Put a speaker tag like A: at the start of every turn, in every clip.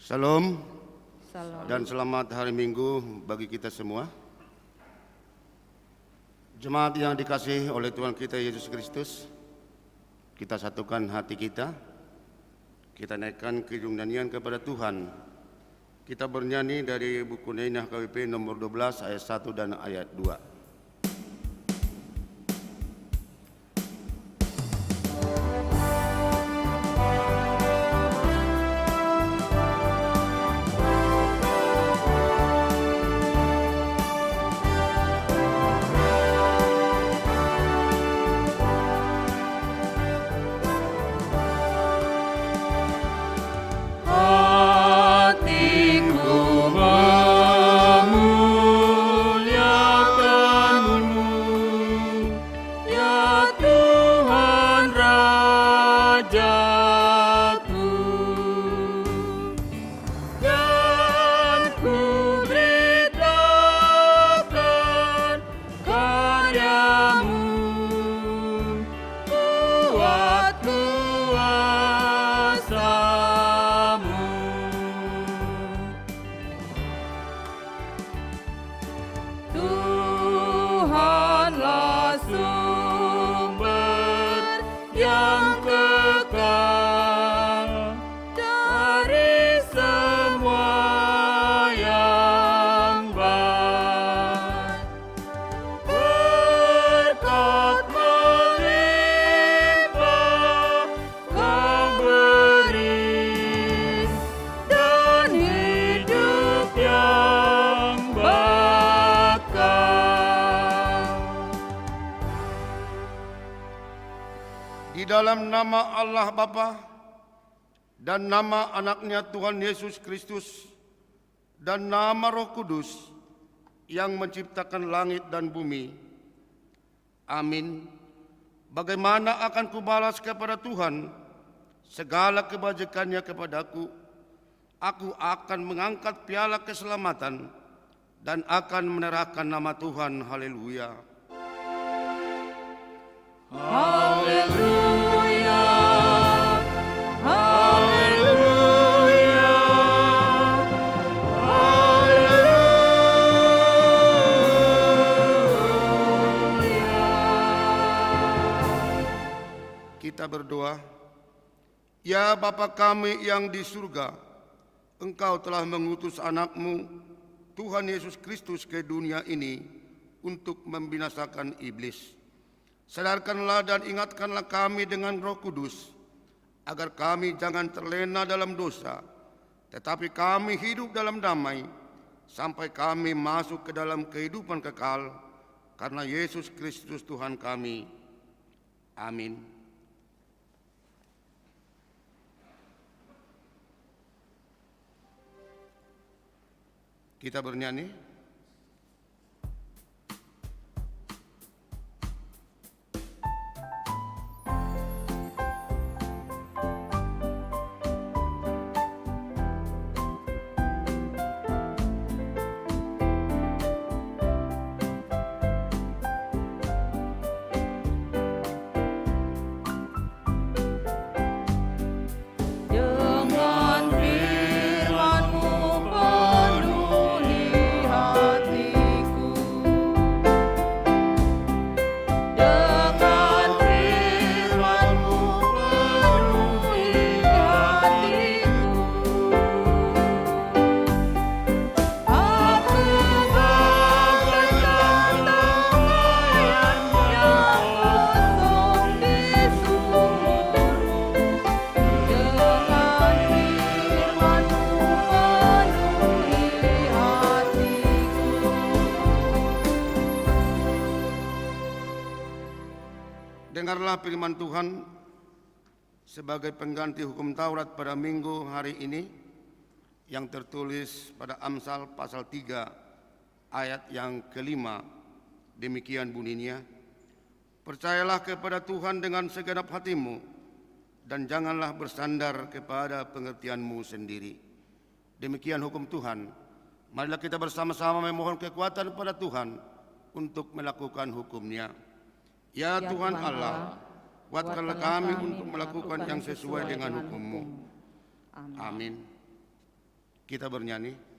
A: Salam
B: Salam.
A: dan selamat hari Minggu bagi kita semua. Jemaat yang dikasihi oleh Tuhan kita Yesus Kristus, kita satukan hati kita, kita naikkan kejung nyanyian kepada Tuhan. Kita bernyanyi dari buku Neinah KWP nomor 12 ayat 1 dan ayat 2. Dalam nama Allah Bapa dan nama anaknya Tuhan Yesus Kristus dan nama Roh Kudus yang menciptakan langit dan bumi. Amin. Bagaimana akan kubalas kepada Tuhan segala kebajikannya kepadaku? Aku akan mengangkat piala keselamatan dan akan menerahkan nama Tuhan. Haleluya.
B: Haleluya.
A: Kita berdoa. Ya Bapa kami yang di surga, Engkau telah mengutus anak-Mu Tuhan Yesus Kristus ke dunia ini untuk membinasakan iblis. Sadarkanlah dan ingatkanlah kami dengan Roh Kudus, agar kami jangan terlena dalam dosa, tetapi kami hidup dalam damai, sampai kami masuk ke dalam kehidupan kekal, karena Yesus Kristus Tuhan kami. Amin. Kita bernyanyi. Dengarlah firman Tuhan sebagai pengganti hukum Taurat pada minggu hari ini yang tertulis pada Amsal pasal 3 ayat yang kelima. Demikian bunyinya, percayalah kepada Tuhan dengan segenap hatimu dan janganlah bersandar kepada pengertianmu sendiri. Demikian hukum Tuhan. Marilah kita bersama-sama memohon kekuatan kepada Tuhan untuk melakukan hukum-Nya. Ya Tuhan Allah, kuatkanlah kami untuk melakukan yang sesuai dengan hukum-Mu. Amin. Kita bernyanyi.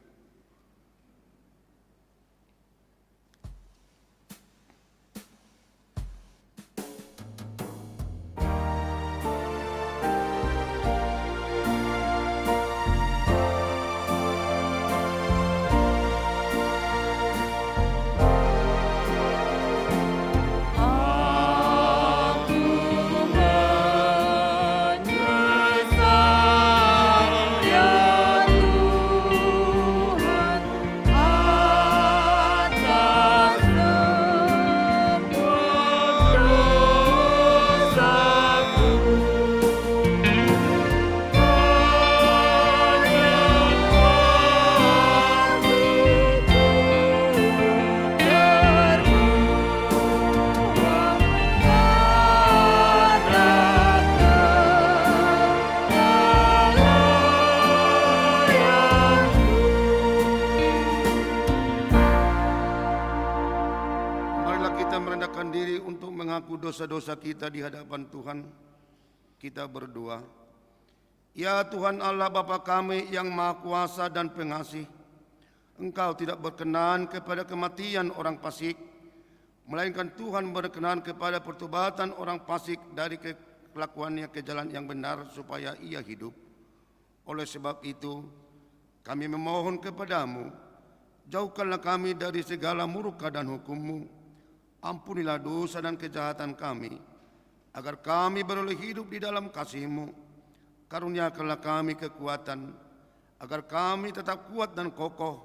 A: Dosa-dosa kita di hadapan Tuhan, kita berdoa. Ya Tuhan Allah Bapa kami yang Maha Kuasa dan Pengasih, Engkau tidak berkenan kepada kematian orang fasik, melainkan Tuhan berkenan kepada pertobatan orang fasik dari kelakuannya ke jalan yang benar supaya ia hidup. Oleh sebab itu, kami memohon kepadamu, jauhkanlah kami dari segala murka dan hukum-Mu. Ampunilah dosa dan kejahatan kami, agar kami beroleh hidup di dalam kasih-Mu. Karuniakanlah kami kekuatan, agar kami tetap kuat dan kokoh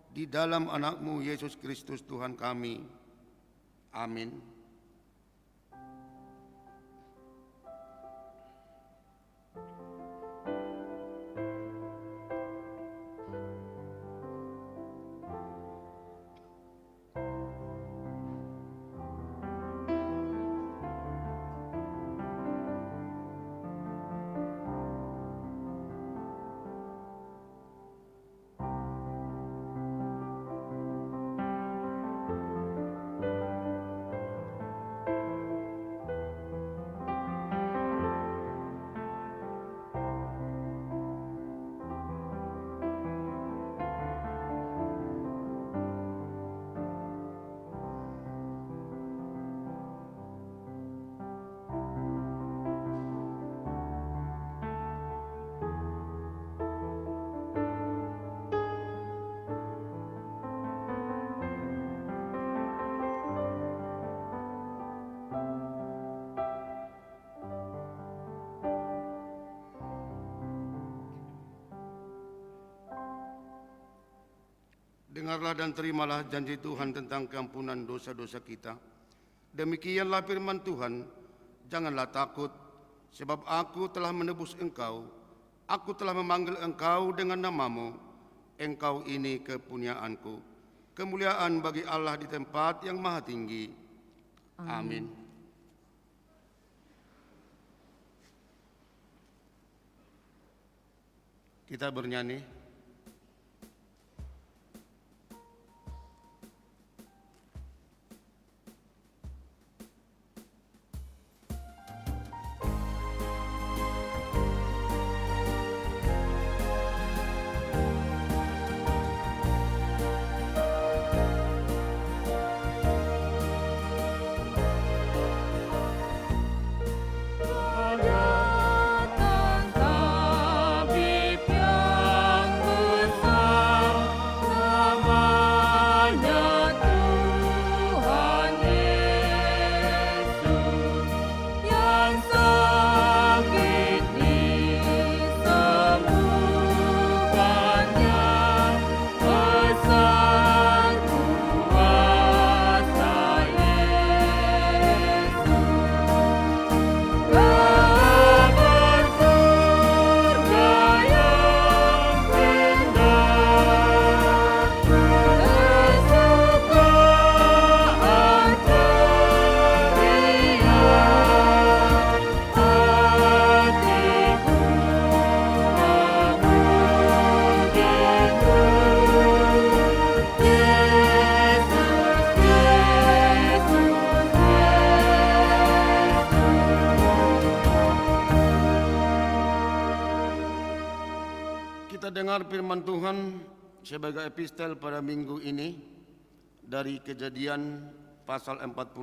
A: di dalam anak-Mu Yesus Kristus Tuhan kami. Amin. Dengarlah dan terimalah janji Tuhan tentang keampunan dosa-dosa kita. Demikianlah firman Tuhan, janganlah takut, sebab aku telah menebus engkau. Aku telah memanggil engkau dengan namamu. Engkau ini kepunyaanku. Kemuliaan bagi Allah di tempat yang maha tinggi. Amin. Kita bernyanyi.
B: Tabib yang
A: Kita dengar firman Tuhan sebagai epistel pada minggu ini dari Kejadian pasal 45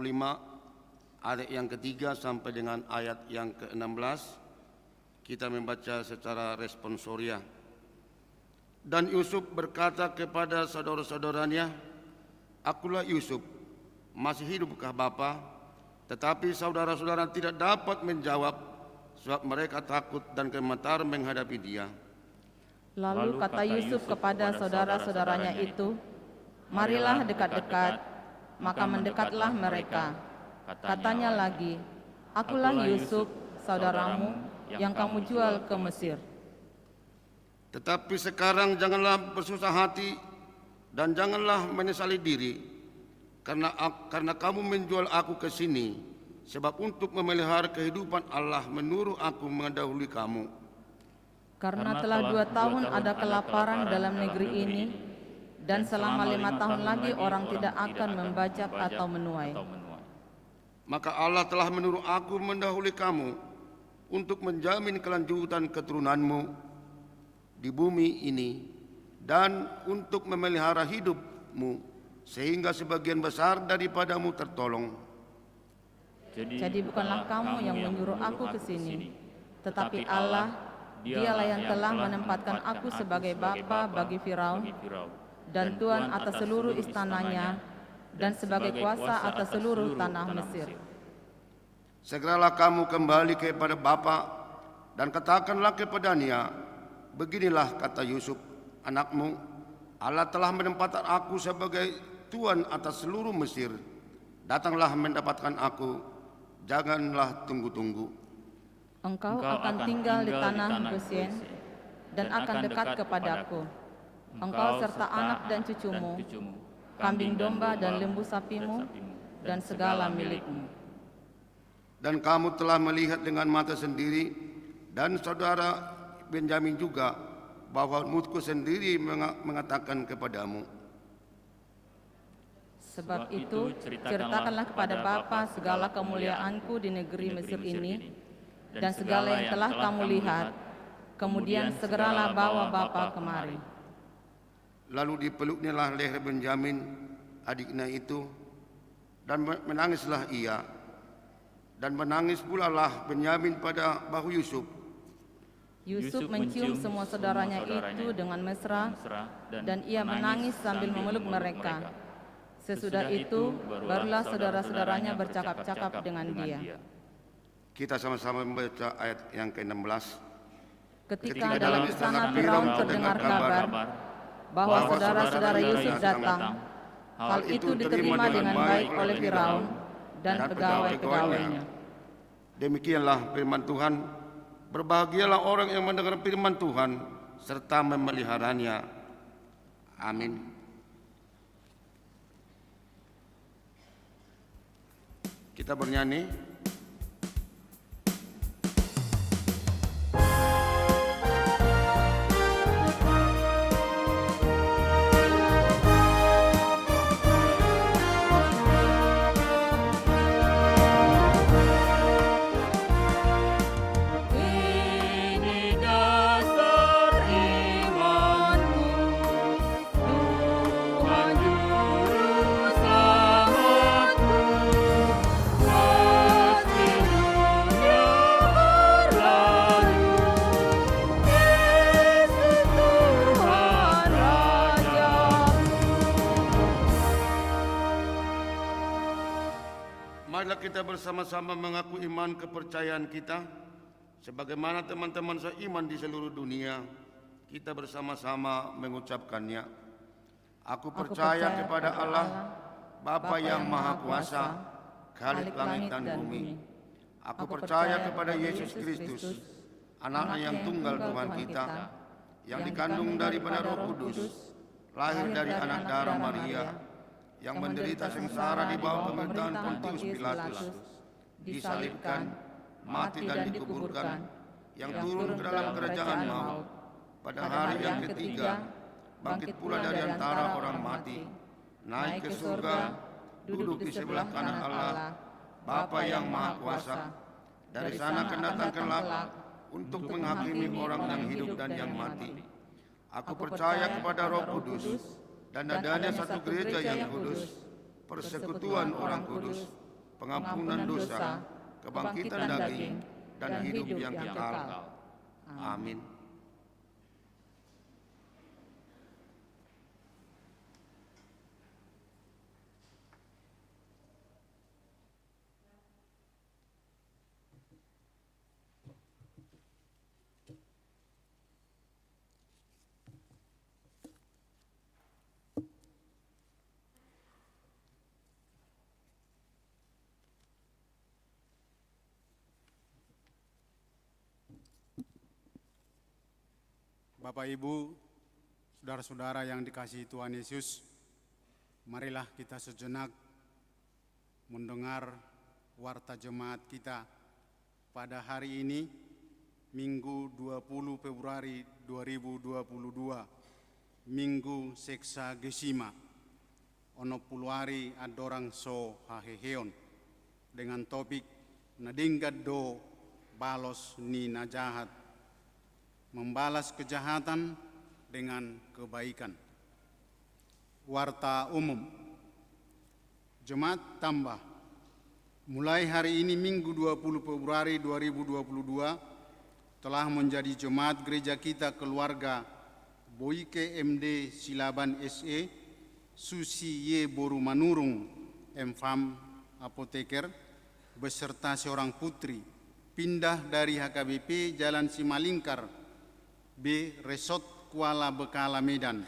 A: ayat yang ketiga sampai dengan ayat yang ke-16. Kita membaca secara responsoria. Dan Yusuf berkata kepada saudara-saudaranya, "Akulah Yusuf, masih hidupkah Bapa?" Tetapi saudara-saudara tidak dapat menjawab, sebab mereka takut dan gemetar menghadapi dia.
B: Lalu kata Yusuf kepada saudara-saudaranya itu, "Marilah dekat-dekat." Maka mendekatlah mereka. Katanya lagi, "Akulah Yusuf, saudaramu, yang kamu jual ke Mesir.
A: Tetapi sekarang janganlah bersusah hati dan janganlah menyesali diri, karena kamu menjual aku ke sini, sebab untuk memelihara kehidupan Allah menyuruh aku mendahului kamu.
B: Karena telah 2 tahun ada kelaparan dalam negeri ini, dan selama 5 tahun lagi orang tidak akan membajak atau menuai.
A: Maka Allah telah menyuruh aku mendahului kamu untuk menjamin kelanjutan keturunanmu di bumi ini dan untuk memelihara hidupmu sehingga sebagian besar daripadamu tertolong.
B: Jadi bukanlah kamu yang menyuruh aku ke sini, tetapi Allah, Dialah yang telah menempatkan aku sebagai bapa bagi Firaun dan tuan atas seluruh istananya dan sebagai kuasa atas seluruh tanah Mesir.
A: Segeralah kamu kembali kepada bapa dan katakanlah kepadanya, beginilah kata Yusuf, anakmu, Allah telah menempatkan aku sebagai tuan atas seluruh Mesir. Datanglah mendapatkan aku, janganlah tunggu-tunggu.
B: Engkau akan tinggal di tanah Gosyen dan akan dekat kepadaku. Engkau serta anak dan cucumu, kambing domba dan lembu sapimu, dan segala milikmu.
A: Dan kamu telah melihat dengan mata sendiri, dan saudara Benjamin juga, bahwa mulutku sendiri mengatakan kepadamu.
B: Sebab itu, ceritakanlah kepada Bapa segala kemuliaanku di negeri Mesir ini, dan segala yang telah kamu lihat. Kemudian segeralah bawa Bapa kemari.
A: Lalu dipeluknyalah leher Benjamin, adiknya itu, dan menangislah ia. Dan menangis pula lah Benyamin pada bahu Yusuf.
B: Yusuf mencium semua saudaranya itu dengan mesra, dan ia menangis sambil memeluk mereka. Sesudah itu, barulah saudara-saudaranya bercakap-cakap dengan dia.
A: Kita sama-sama membaca ayat yang ke-16.
B: Ketika dalam istana Firaun terdengar kabar bahwa saudara-saudara Yusuf datang, hal itu diterima dengan baik oleh Firaun dan pegawai-pegawainya.
A: Demikianlah firman Tuhan. Berbahagialah orang yang mendengar firman Tuhan serta memeliharanya. Amin. Kita bernyanyi. Marilah kita bersama-sama mengaku iman kepercayaan kita. Sebagaimana teman-teman seiman di seluruh dunia, kita bersama-sama mengucapkannya. Aku percaya kepada Allah, Bapa yang Maha Kuasa, Khalik langit dan bumi. Aku percaya kepada Yesus Kristus, Anak-Nya yang tunggal Tuhan kita, yang dikandung daripada Roh Kudus, lahir dari anak darah Maria, yang menderita sengsara di bawah pemerintahan Pontius Pilatus, disalibkan, mati dan dikuburkan, yang turun ke dalam kerajaan maut, pada hari yang ketiga, bangkit pula dari antara orang mati, naik ke surga, duduk di sebelah kanan Allah, Bapa yang Maha Kuasa. Dari sana akan datang kelak untuk menghakimi orang yang hidup dan yang mati. Aku percaya kepada Roh Kudus dan adanya satu gereja yang kudus, persekutuan orang kudus, pengampunan dosa, kebangkitan daging, dan hidup yang kekal. Amin.
C: Bapak, Ibu, saudara-saudara yang dikasihi Tuhan Yesus, marilah kita sejenak mendengar warta jemaat kita pada hari ini, Minggu 20 Februari 2022, Minggu Seksagesima, ono puluari adorang so haheheon, dengan topik nadinggat do balos ni najahat, membalas kejahatan dengan kebaikan. Warta umum. Jemaat tambah. Mulai hari ini Minggu 20 Februari 2022 telah menjadi jemaat gereja kita keluarga Boike MD Silaban SE, Susi Y Boru Manurung MFAM Apoteker beserta seorang putri pindah dari HKBP Jalan Simalingkar B. Resort Kuala Bekala Medan,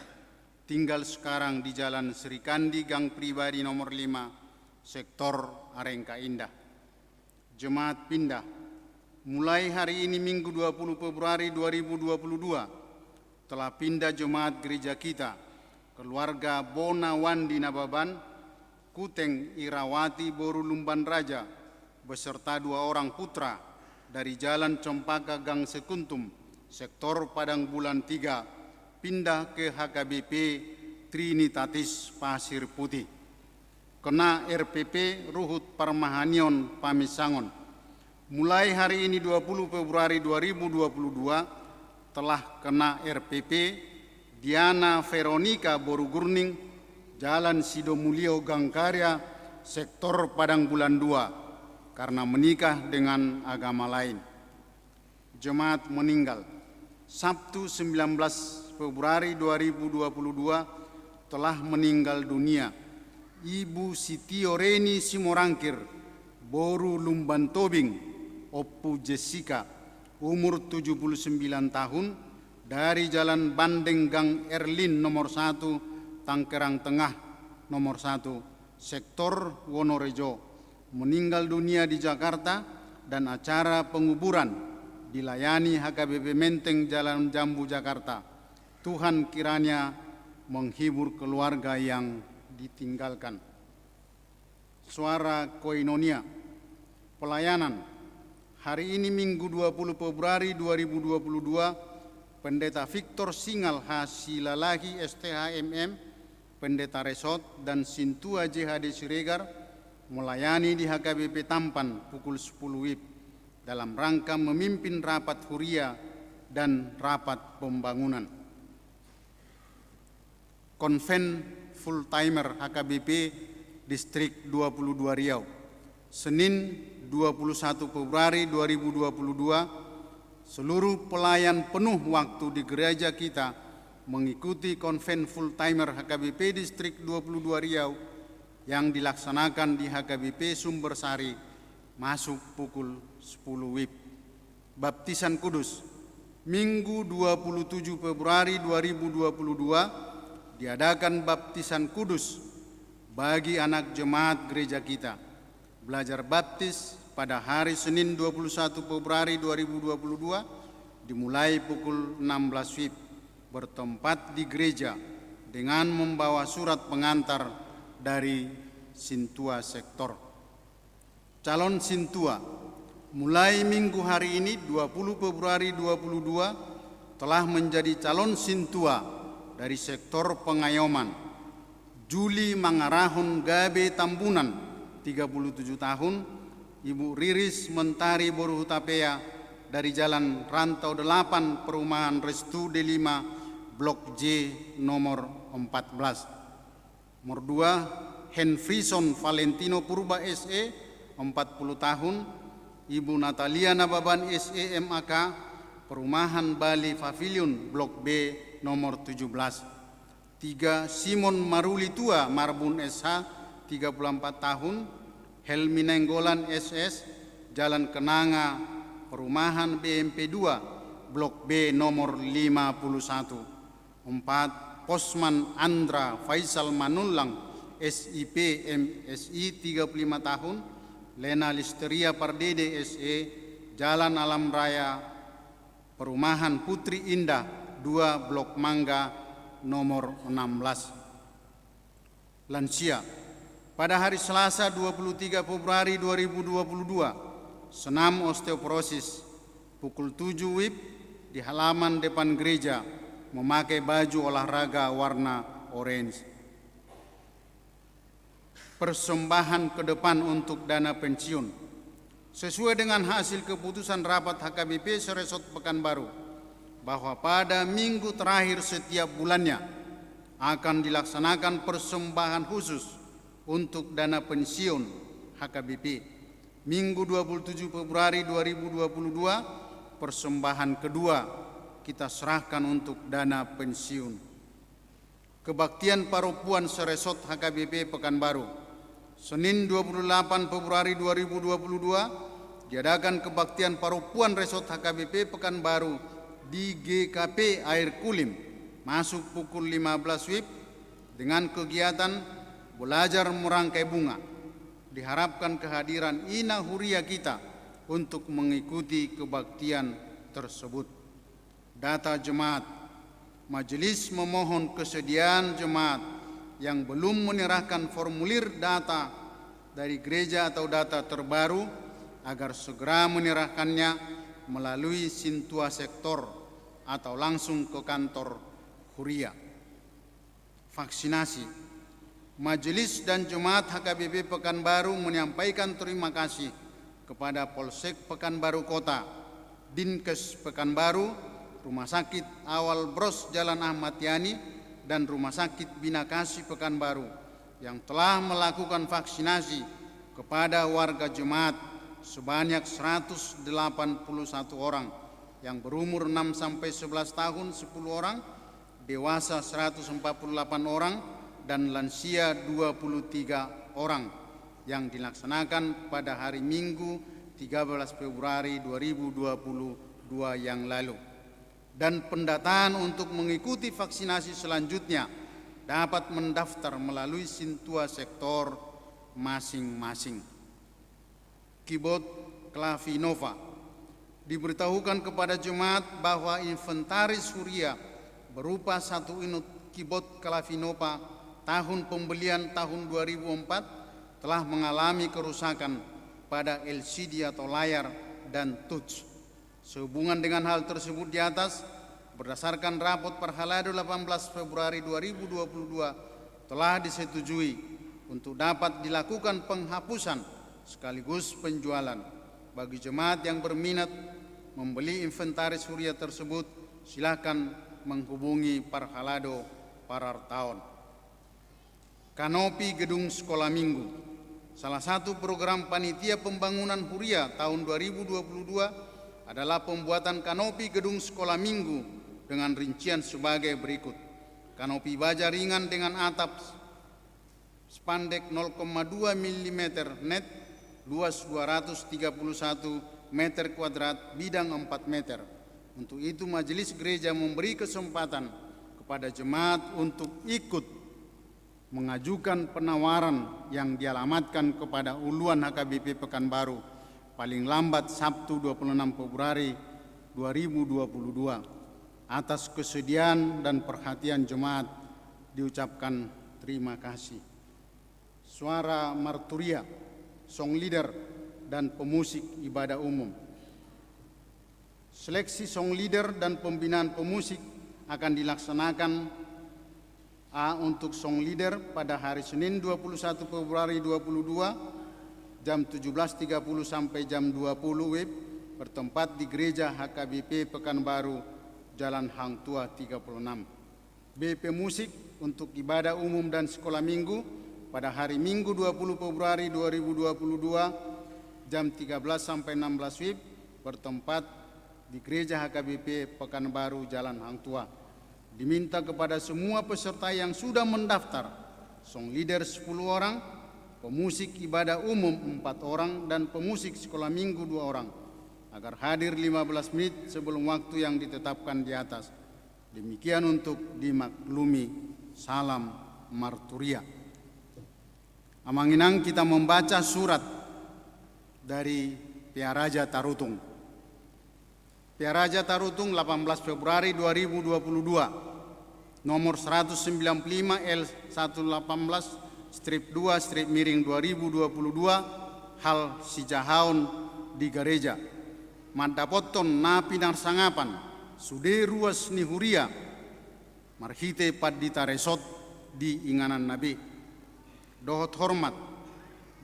C: tinggal sekarang di Jalan Serikandi Gang Pribadi nomor 5, Sektor Arengka Indah. Jemaat pindah. Mulai hari ini Minggu 20 Februari 2022 telah pindah jemaat gereja kita, keluarga Bona Wandi Nababan, Kuteng Irawati Boru Lumban Raja, beserta 2 orang putra dari Jalan Cempaka Gang Sekuntum, Sektor Padang Bulan 3, pindah ke HKBP Trinitatis Pasir Putih. Kena RPP Ruhut Parmahanion Pamisangon. Mulai hari ini 20 Februari 2022 telah kena RPP Diana Veronica Borugurning, Jalan Sidomulyo Gangkarya, Sektor Padang Bulan 2, karena menikah dengan agama lain. Jemaat meninggal. Sabtu 19 Februari 2022 telah meninggal dunia Ibu Sitio Reni Simorangkir Boru Lumban Tobing Oppu Jessica, umur 79 tahun, dari Jalan Bandeng Gang Erlin nomor 1, Tanggerang Tengah nomor 1, Sektor Wonorejo, meninggal dunia di Jakarta, dan acara penguburan dilayani HKBP Menteng Jalan Jambu Jakarta. Tuhan kiranya menghibur keluarga yang ditinggalkan. Suara Koinonia. Pelayanan. Hari ini Minggu 20 Februari 2022, Pendeta Victor Singal Hasilalahi STHMM, Pendeta Resort dan Sintua JHD Siregar melayani di HKBP Tampan pukul 10 WIB dalam rangka memimpin rapat huria dan rapat pembangunan. Konven full-timer HKBP Distrik 22 Riau, Senin 21 Februari 2022, seluruh pelayan penuh waktu di gereja kita mengikuti konven full-timer HKBP Distrik 22 Riau yang dilaksanakan di HKBP Sumbersari, masuk pukul 10 WIB. Baptisan Kudus. Minggu 27 Februari 2022 diadakan baptisan kudus bagi anak jemaat gereja kita. Belajar baptis pada hari Senin 21 Februari 2022 dimulai pukul 16 WIB, bertempat di gereja dengan membawa surat pengantar dari Sintua Sektor. Calon Sintua, mulai minggu hari ini 20 Februari 2022 telah menjadi calon Sintua dari Sektor Pengayoman. Juli Mangarahun Gabe Tambunan, 37 tahun, Ibu Riris Mentari Boruhutapea dari Jalan Rantau 8 Perumahan Restu D5 Blok J nomor 14. Nomor 2, Henfrison Valentino Purba SE, 40 tahun, Ibu Natalia Nababan SE MAK, Perumahan Bali Pavilion Blok B nomor 17. 3, Simon Maruli Tua Marbun SH, 34 tahun, Helmi Nenggolan SS, Jalan Kenanga, Perumahan BMP 2 Blok B nomor 51. 4, Posman Andra Faisal Manulang SIP MSI, 35 tahun, Lena Listeria Pardede SE, Jalan Alam Raya, Perumahan Putri Indah 2 Blok Mangga nomor 16. Lansia. Pada hari Selasa 23 Februari 2022, senam osteoporosis, pukul 7 WIB di halaman depan gereja, memakai baju olahraga warna orange. Persembahan ke depan untuk dana pensiun. Sesuai dengan hasil keputusan rapat HKBP Seresot Pekanbaru, bahwa pada minggu terakhir setiap bulannya akan dilaksanakan persembahan khusus untuk dana pensiun HKBP. Minggu 27 Februari 2022, persembahan kedua kita serahkan untuk dana pensiun. Kebaktian Paropuan Seresot HKBP Pekanbaru. Senin 28 Februari 2022 diadakan kebaktian Paropuan Resot HKBP Pekanbaru di GKP Air Kulim, masuk pukul 15 WIB dengan kegiatan belajar merangkai bunga. Diharapkan kehadiran Ina Huria kita untuk mengikuti kebaktian tersebut. Data jemaat. Majelis memohon kesediaan jemaat yang belum menyerahkan formulir data dari gereja atau data terbaru agar segera menyerahkannya melalui Sintua Sektor atau langsung ke kantor Huria. Vaksinasi. Majelis dan jemaat HKBP Pekanbaru menyampaikan terima kasih kepada Polsek Pekanbaru Kota, Dinkes Pekanbaru, Rumah Sakit Awal Bros Jalan Ahmad Yani, dan Rumah Sakit Bina Kasih Pekanbaru yang telah melakukan vaksinasi kepada warga jemaat sebanyak 181 orang yang berumur 6 sampai 11 tahun 10 orang, dewasa 148 orang, dan lansia 23 orang yang dilaksanakan pada hari Minggu 13 Februari 2022 yang lalu. Dan pendataan untuk mengikuti vaksinasi selanjutnya dapat mendaftar melalui Sintua Sektor masing-masing. Keyboard Clavinova. Diberitahukan kepada jemaat bahwa inventaris Huria berupa 1 unit keyboard Clavinova tahun pembelian tahun 2004 telah mengalami kerusakan pada LCD atau layar dan touch. Sehubungan dengan hal tersebut di atas, berdasarkan rapot Perhalado 18 Februari 2022 telah disetujui untuk dapat dilakukan penghapusan sekaligus penjualan. Bagi jemaat yang berminat membeli inventaris Huria tersebut, silakan menghubungi Perhalado Parartaon. Kanopi Gedung Sekolah Minggu. Salah satu program panitia pembangunan Huria tahun 2022 adalah pembuatan kanopi gedung sekolah minggu dengan rincian sebagai berikut. Kanopi baja ringan dengan atap spandek 0,2 mm net, luas 231 meter kuadrat, bidang 4 meter. Untuk itu majelis gereja memberi kesempatan kepada jemaat untuk ikut mengajukan penawaran yang dialamatkan kepada Uluan HKBP Pekanbaru paling lambat Sabtu 26 Februari 2022. Atas kesediaan dan perhatian jemaat diucapkan terima kasih. Suara Marturia, song leader dan pemusik ibadah umum. Seleksi song leader dan pembinaan pemusik akan dilaksanakan untuk song leader pada hari Senin 21 Februari 2022 jam 17.30 sampai jam 20 WIB bertempat di Gereja HKBP Pekanbaru, Jalan Hang Tua 36. BP Musik untuk ibadah umum dan sekolah minggu pada hari Minggu 20 Februari 2022 jam 13 sampai 16 WIB bertempat di Gereja HKBP Pekanbaru Jalan Hang Tua. Diminta kepada semua peserta yang sudah mendaftar, song leader 10 orang, pemusik ibadah umum 4 orang, dan pemusik sekolah minggu 2 orang, agar hadir 15 menit sebelum waktu yang ditetapkan di atas. Demikian untuk dimaklumi. Salam Marturia. Amanginang kita membaca surat dari Piaraja Tarutung. Piaraja Tarutung 18 Februari 2022, nomor 195 L118-2-2022, hal Sijahaun di gereja. Mandapoton napi narsangapan, sude ruas nihuria, marhite padita resot di inganan nabi. Dohot hormat,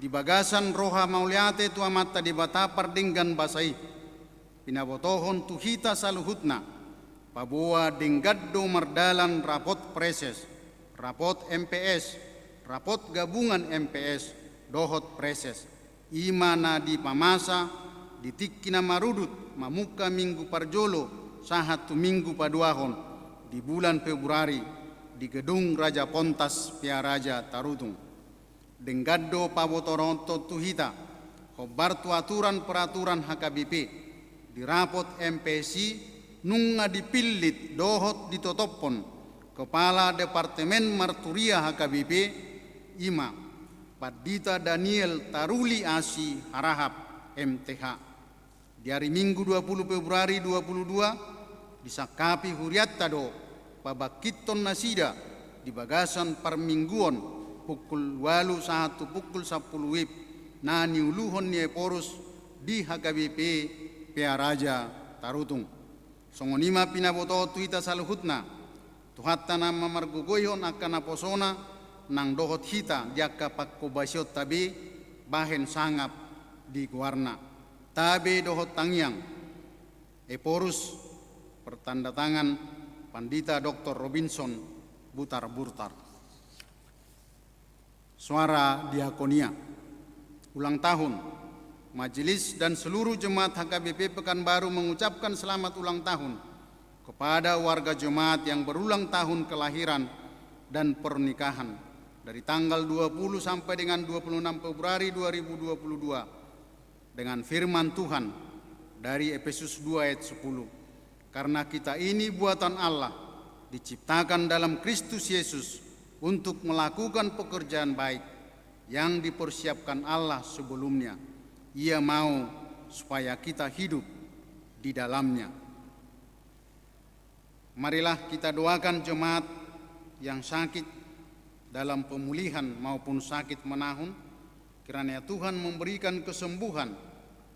C: di bagasan roha mauliate tu amata di batapar dinggan basai, pinabotohon tuhita saluhutna, paboa denggaddo mardalan rapot preses, rapot MPS, rapot gabungan MPS, dohot preses, imana di pamasa, di tikkina marudut, mamuka minggu parjolo, sahat tu minggu paduahon, di bulan Februari, di gedung Raja Pontas Piaraja Tarutung. Denggaddo pabotoronto tuhita, khobar tu aturan peraturan HKBP, di rapot MPC, nunga dipillit dohot ditotopon, Kepala Departemen Marturia HKBP, Ima, Padita Daniel Taruli Asi Harahap, MTH. Di hari Minggu 20 Februari 2022, disakapi huriattado, pabakiton nasida, di bagasan parmingguon, pukul 8 pukul 10 WIB, na niuluhon ni Eporus di HKBP Piaraja Tarutung. Songonima pinaboto tuita saluhutna, tuhatta na mamargugoyon akan naposona nang dohot hita diaka pakkobasyot tabi bahen sangap di guarna. Tabe dohot tangyang, Eporus pertanda tangan Pandita Dr. Robinson Butar-Burtar. Suara Diakonia. Ulang tahun. Majelis dan seluruh jemaat HKBP Pekanbaru mengucapkan selamat ulang tahun kepada warga jemaat yang berulang tahun kelahiran dan pernikahan dari tanggal 20 sampai dengan 26 Februari 2022 dengan firman Tuhan dari Efesus 2 ayat 10. Karena kita ini buatan Allah, diciptakan dalam Kristus Yesus untuk melakukan pekerjaan baik yang dipersiapkan Allah sebelumnya. Ia mau supaya kita hidup di dalamnya. Marilah kita doakan jemaat yang sakit dalam pemulihan maupun sakit menahun, kiranya Tuhan memberikan kesembuhan,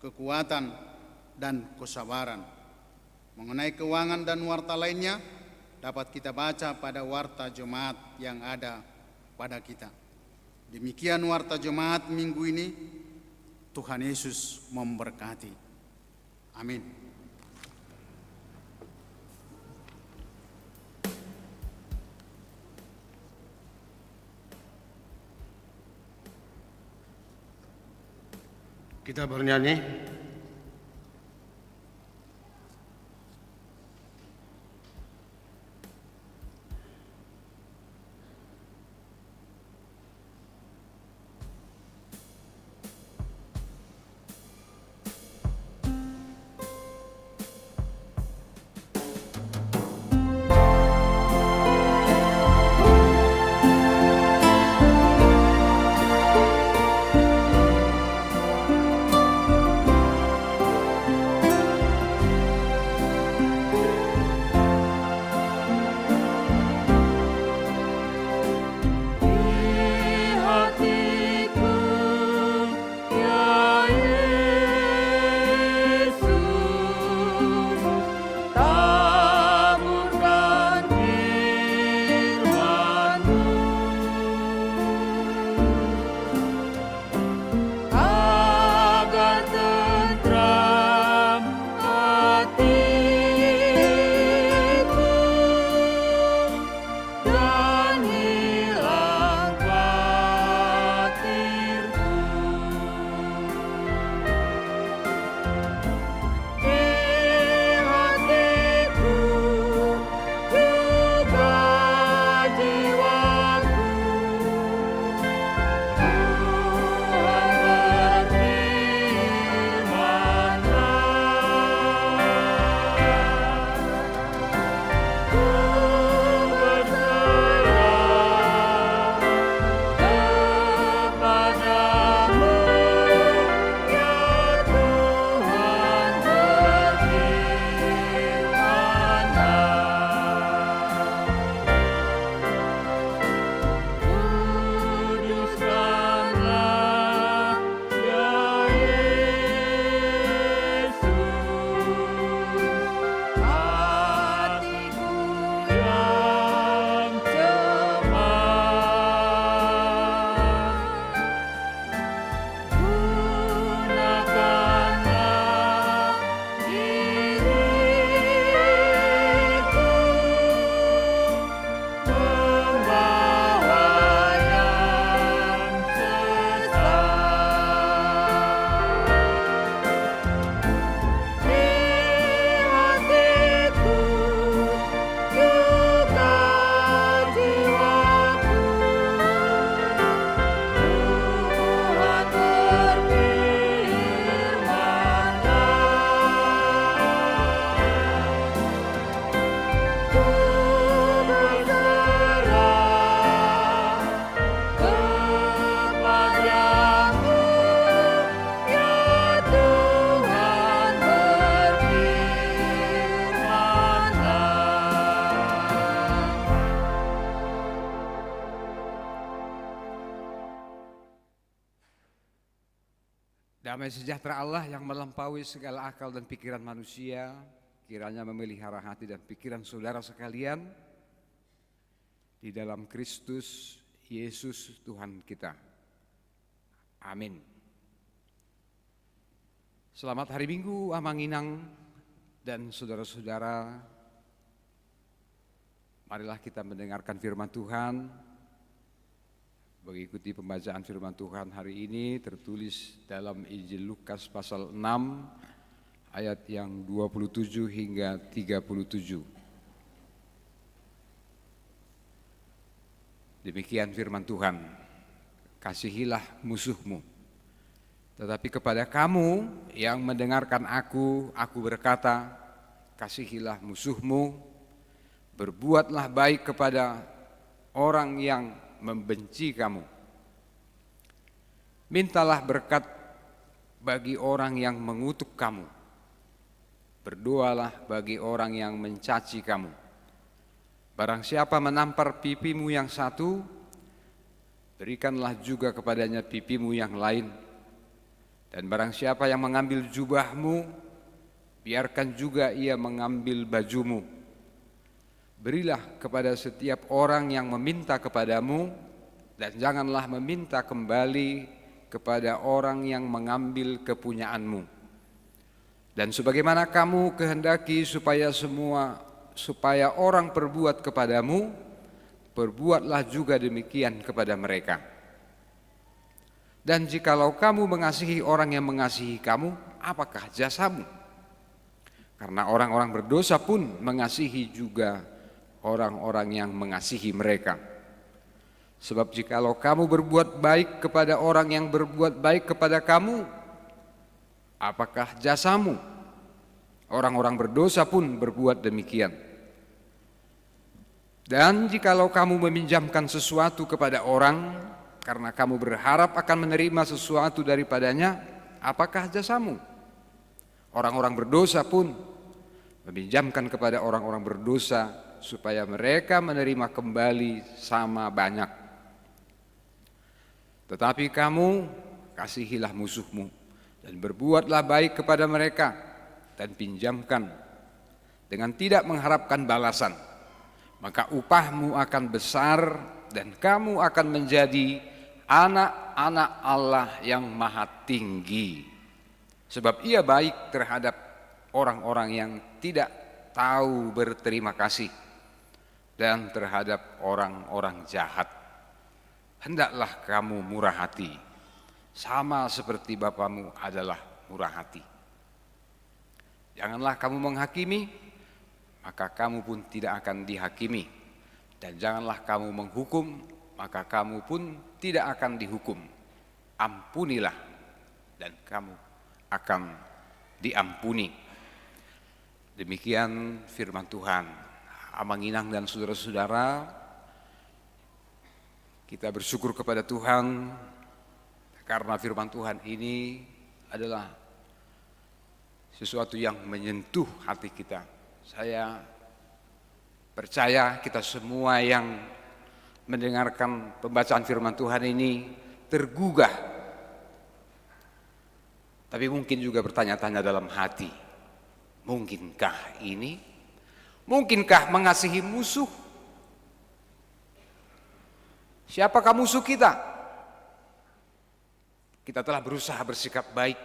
C: kekuatan, dan kesabaran. Mengenai keuangan dan warta lainnya, dapat kita baca pada warta jemaat yang ada pada kita. Demikian warta jemaat minggu ini. Tuhan Yesus memberkati. Amin.
A: Kita bernyanyi.
D: Damai sejahtera Allah yang melampaui segala akal dan pikiran manusia, kiranya memelihara hati dan pikiran saudara sekalian di dalam Kristus Yesus Tuhan kita. Amin. Selamat hari Minggu, Amanginang dan saudara-saudara. Marilah kita mendengarkan firman Tuhan. Mengikuti pembacaan firman Tuhan hari ini tertulis dalam Injil Lukas pasal 6 ayat yang 27 hingga 37. Demikian firman Tuhan, kasihilah musuhmu. Tetapi kepada kamu yang mendengarkan aku berkata, kasihilah musuhmu, berbuatlah baik kepada orang yang membenci kamu. Mintalah berkat bagi orang yang mengutuk kamu. Berdoalah bagi orang yang mencaci kamu. Barang siapa menampar pipimu yang satu, berikanlah juga kepadanya pipimu yang lain. Dan barang siapa yang mengambil jubahmu, biarkan juga ia mengambil bajumu. Berilah kepada setiap orang yang meminta kepadamu, dan janganlah meminta kembali kepada orang yang mengambil kepunyaanmu. Dan sebagaimana kamu kehendaki supaya orang perbuat kepadamu, perbuatlah juga demikian kepada mereka. Dan jikalau kamu mengasihi orang yang mengasihi kamu, apakah jasamu? Karena orang-orang berdosa pun mengasihi juga orang-orang yang mengasihi mereka. Sebab jikalau kamu berbuat baik kepada orang yang berbuat baik kepada kamu, apakah jasamu? Orang-orang berdosa pun berbuat demikian. Dan jikalau kamu meminjamkan sesuatu kepada orang, karena kamu berharap akan menerima sesuatu daripadanya, apakah jasamu? Orang-orang berdosa pun meminjamkan kepada orang-orang berdosa, supaya mereka menerima kembali sama banyak. Tetapi kamu kasihilah musuhmu dan berbuatlah baik kepada mereka dan pinjamkan dengan tidak mengharapkan balasan. Maka upahmu akan besar dan kamu akan menjadi anak-anak Allah yang maha tinggi. Sebab ia baik terhadap orang-orang yang tidak tahu berterima kasih dan terhadap orang-orang jahat. Hendaklah kamu murah hati, sama seperti Bapamu adalah murah hati. Janganlah kamu menghakimi, maka kamu pun tidak akan dihakimi. Dan janganlah kamu menghukum, maka kamu pun tidak akan dihukum. Ampunilah, dan kamu akan diampuni. Demikian firman Tuhan. Amanginang dan saudara-saudara, kita bersyukur kepada Tuhan karena firman Tuhan ini adalah sesuatu yang menyentuh hati kita. Saya percaya kita semua yang mendengarkan pembacaan firman Tuhan ini tergugah, tapi mungkin juga bertanya-tanya dalam hati, mungkinkah ini? Mungkinkah mengasihi musuh? Siapakah musuh kita? Kita telah berusaha bersikap baik,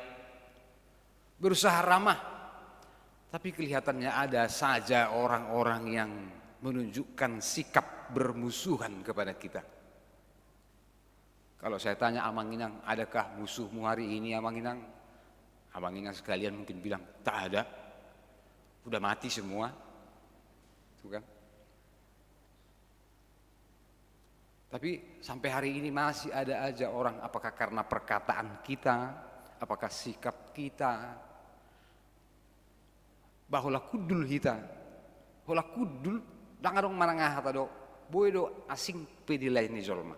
D: berusaha ramah, tapi kelihatannya ada saja orang-orang yang menunjukkan sikap bermusuhan kepada kita. Kalau saya tanya Amanginang, adakah musuhmu hari ini Amanginang? Amanginang sekalian mungkin bilang, tak ada, udah mati semua. Bukan? Tapi sampai hari ini masih ada aja orang, apakah karena perkataan kita, apakah sikap kita, bahulah kudul kita, bahulah kudul, dangarong manangah atau do, boy do asing pedilai ni jolma,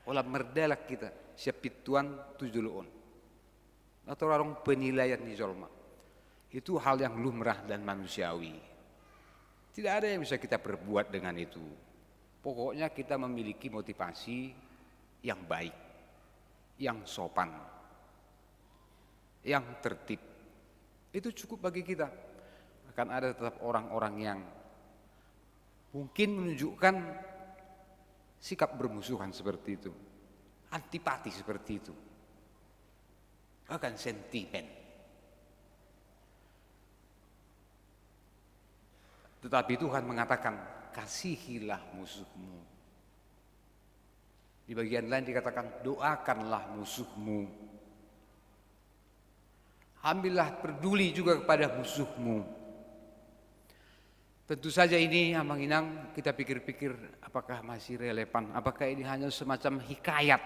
D: olah merdelak kita, siap pituan tujuloon, atau orang penilaian ni jolma, itu hal yang lumrah dan manusiawi. Tidak ada yang bisa kita perbuat dengan itu. Pokoknya kita memiliki motivasi yang baik, yang sopan. yang tertib. Itu cukup bagi kita. Akan ada tetap orang-orang yang mungkin menunjukkan sikap bermusuhan seperti itu, antipati seperti itu, bahkan sentimen. Tetapi Tuhan mengatakan, kasihilah musuhmu. Di bagian lain dikatakan, doakanlah musuhmu. Ambillah peduli juga kepada musuhmu. Tentu saja ini Amang Inang, kita pikir-pikir apakah masih relevan, apakah ini hanya semacam hikayat,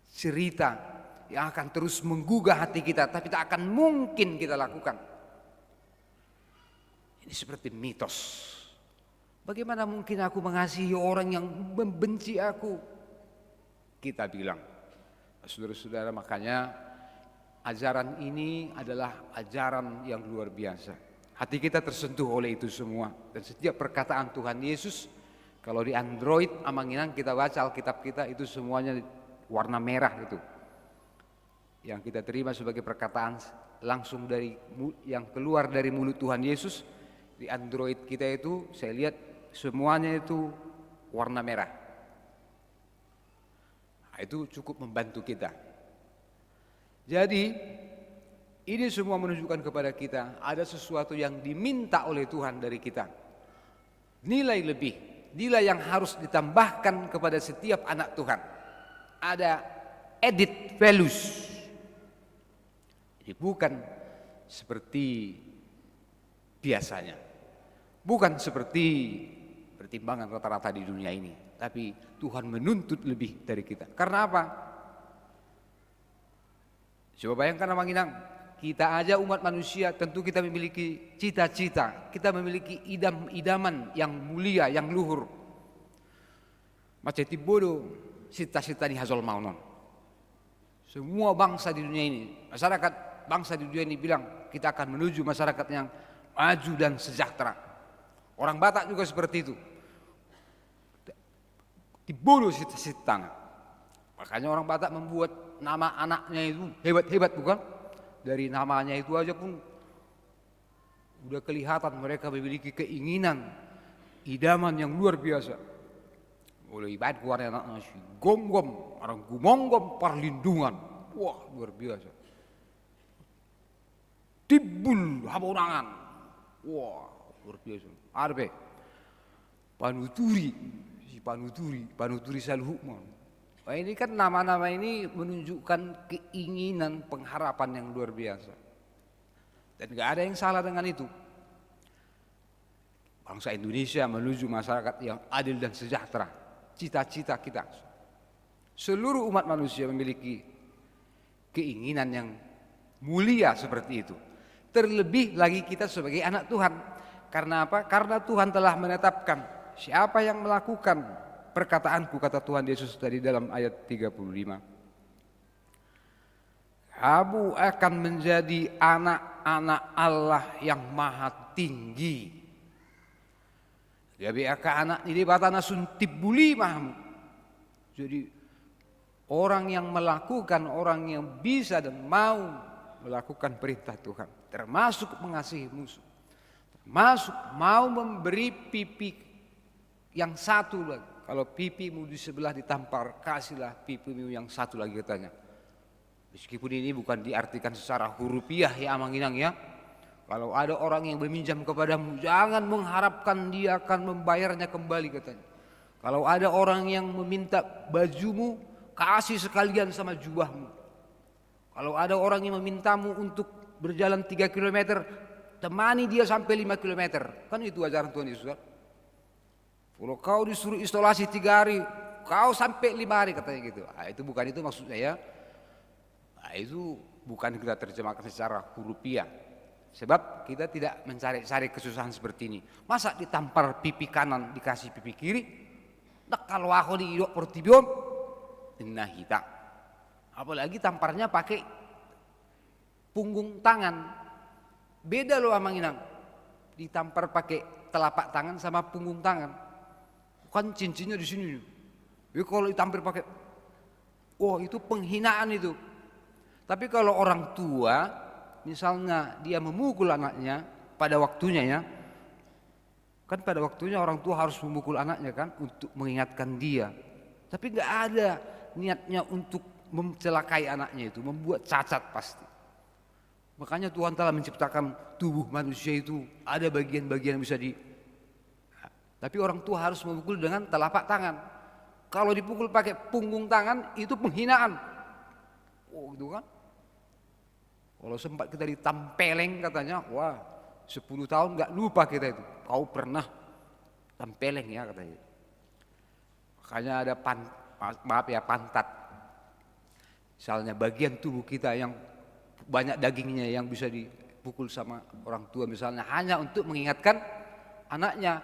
D: cerita yang akan terus menggugah hati kita, tapi tak akan mungkin kita lakukan. Ini seperti mitos. Bagaimana mungkin aku mengasihi orang yang membenci aku? Kita bilang, saudara-saudara, makanya ajaran ini adalah ajaran yang luar biasa. Hati kita tersentuh oleh itu semua. Dan setiap perkataan Tuhan Yesus, kalau di Android Amang Inang kita baca Alkitab kita, itu semuanya warna merah itu. Yang kita terima sebagai perkataan langsung dari yang keluar dari mulut Tuhan Yesus. Di Android kita itu saya lihat semuanya itu warna merah. Nah, itu cukup membantu kita. Jadi ini semua menunjukkan kepada kita ada sesuatu yang diminta oleh Tuhan dari kita. Nilai lebih, nilai yang harus ditambahkan kepada setiap anak Tuhan. Ada added values. Jadi bukan seperti biasanya. Bukan seperti pertimbangan rata-rata di dunia ini. Tapi Tuhan menuntut lebih dari kita. Karena apa? Coba bayangkan Amang Inang, kita aja umat manusia tentu kita memiliki cita-cita, kita memiliki idam-idaman yang mulia, yang luhur. Macam bodoh cita-cita ni hazol maunon. Semua bangsa di dunia ini, masyarakat bangsa di dunia ini bilang kita akan menuju masyarakat yang maju dan sejahtera. Orang Batak juga seperti itu. Dibodoh cita-cita. Makanya orang Batak membuat nama anaknya itu hebat-hebat, bukan? Dari namanya itu aja pun udah kelihatan mereka memiliki keinginan, idaman yang luar biasa. Oleh ibadat keluarnya anak nasi gom-gom, orang gumonggom perlindungan. Wah, luar biasa. Timbul hamonangan. Wah, luar biasa. Arbe Panuturi, si Panuturi Salhukman. Nah, ini kan nama-nama ini menunjukkan keinginan, pengharapan yang luar biasa. Dan gak ada yang salah dengan itu. Bangsa Indonesia menuju masyarakat yang adil dan sejahtera. Cita-cita kita. Seluruh umat manusia memiliki keinginan yang mulia seperti itu. Terlebih lagi kita sebagai anak Tuhan. Karena apa? Karena Tuhan telah menetapkan siapa yang melakukan perkataanku, kata Tuhan Yesus tadi dalam ayat 35. Kamu akan menjadi anak-anak Allah yang maha tinggi. Gabi aka anak ini batana suntib buli mahamu. Jadi orang yang melakukan, orang yang bisa dan mau melakukan perintah Tuhan, termasuk mengasihi musuh, termasuk mau memberi pipi yang satu lagi. Kalau pipimu di sebelah ditampar, kasihlah pipimu yang satu lagi, katanya. Meskipun ini bukan diartikan secara hurufiah ya Amang Inang ya. Kalau ada orang yang meminjam kepadamu, jangan mengharapkan dia akan membayarnya kembali, katanya. Kalau ada orang yang meminta bajumu, kasih sekalian sama jubahmu. Kalau ada orang yang memintamu untuk berjalan 3 km, temani dia sampai 5 km. Kan itu ajaran Tuhan Yesus. Kalau kau disuruh isolasi 3 hari, kau sampai 5 hari, katanya gitu. Nah, itu bukan itu maksudnya ya. Nah, itu bukan kita terjemahkan secara hurufiah. Sebab kita tidak mencari-cari kesusahan seperti ini. Masa ditampar pipi kanan dikasih pipi kiri? Nah, kalau aku di idok portibion, innahita. Apalagi tamparnya pakai punggung tangan. Beda loh Amang Inang. Ditampar pakai telapak tangan sama punggung tangan. Bukan cincinnya di sini. Jadi kalau ditampar pakai, wah itu penghinaan itu. Tapi kalau orang tua, misalnya dia memukul anaknya pada waktunya ya, kan pada waktunya orang tua harus memukul anaknya kan untuk mengingatkan dia. Tapi nggak ada niatnya untuk mencelakai anaknya itu, membuat cacat pasti. Makanya Tuhan telah menciptakan tubuh manusia itu ada bagian-bagian yang bisa tapi orang tua harus memukul dengan telapak tangan. Kalau dipukul pakai punggung tangan itu penghinaan. Oh gitu kan. Kalau sempat kita ditampeleng katanya, wah 10 tahun nggak lupa kita itu. Kau pernah tampeleng ya katanya. Makanya ada pantat. Misalnya bagian tubuh kita yang banyak dagingnya yang bisa dipukul sama orang tua misalnya hanya untuk mengingatkan anaknya.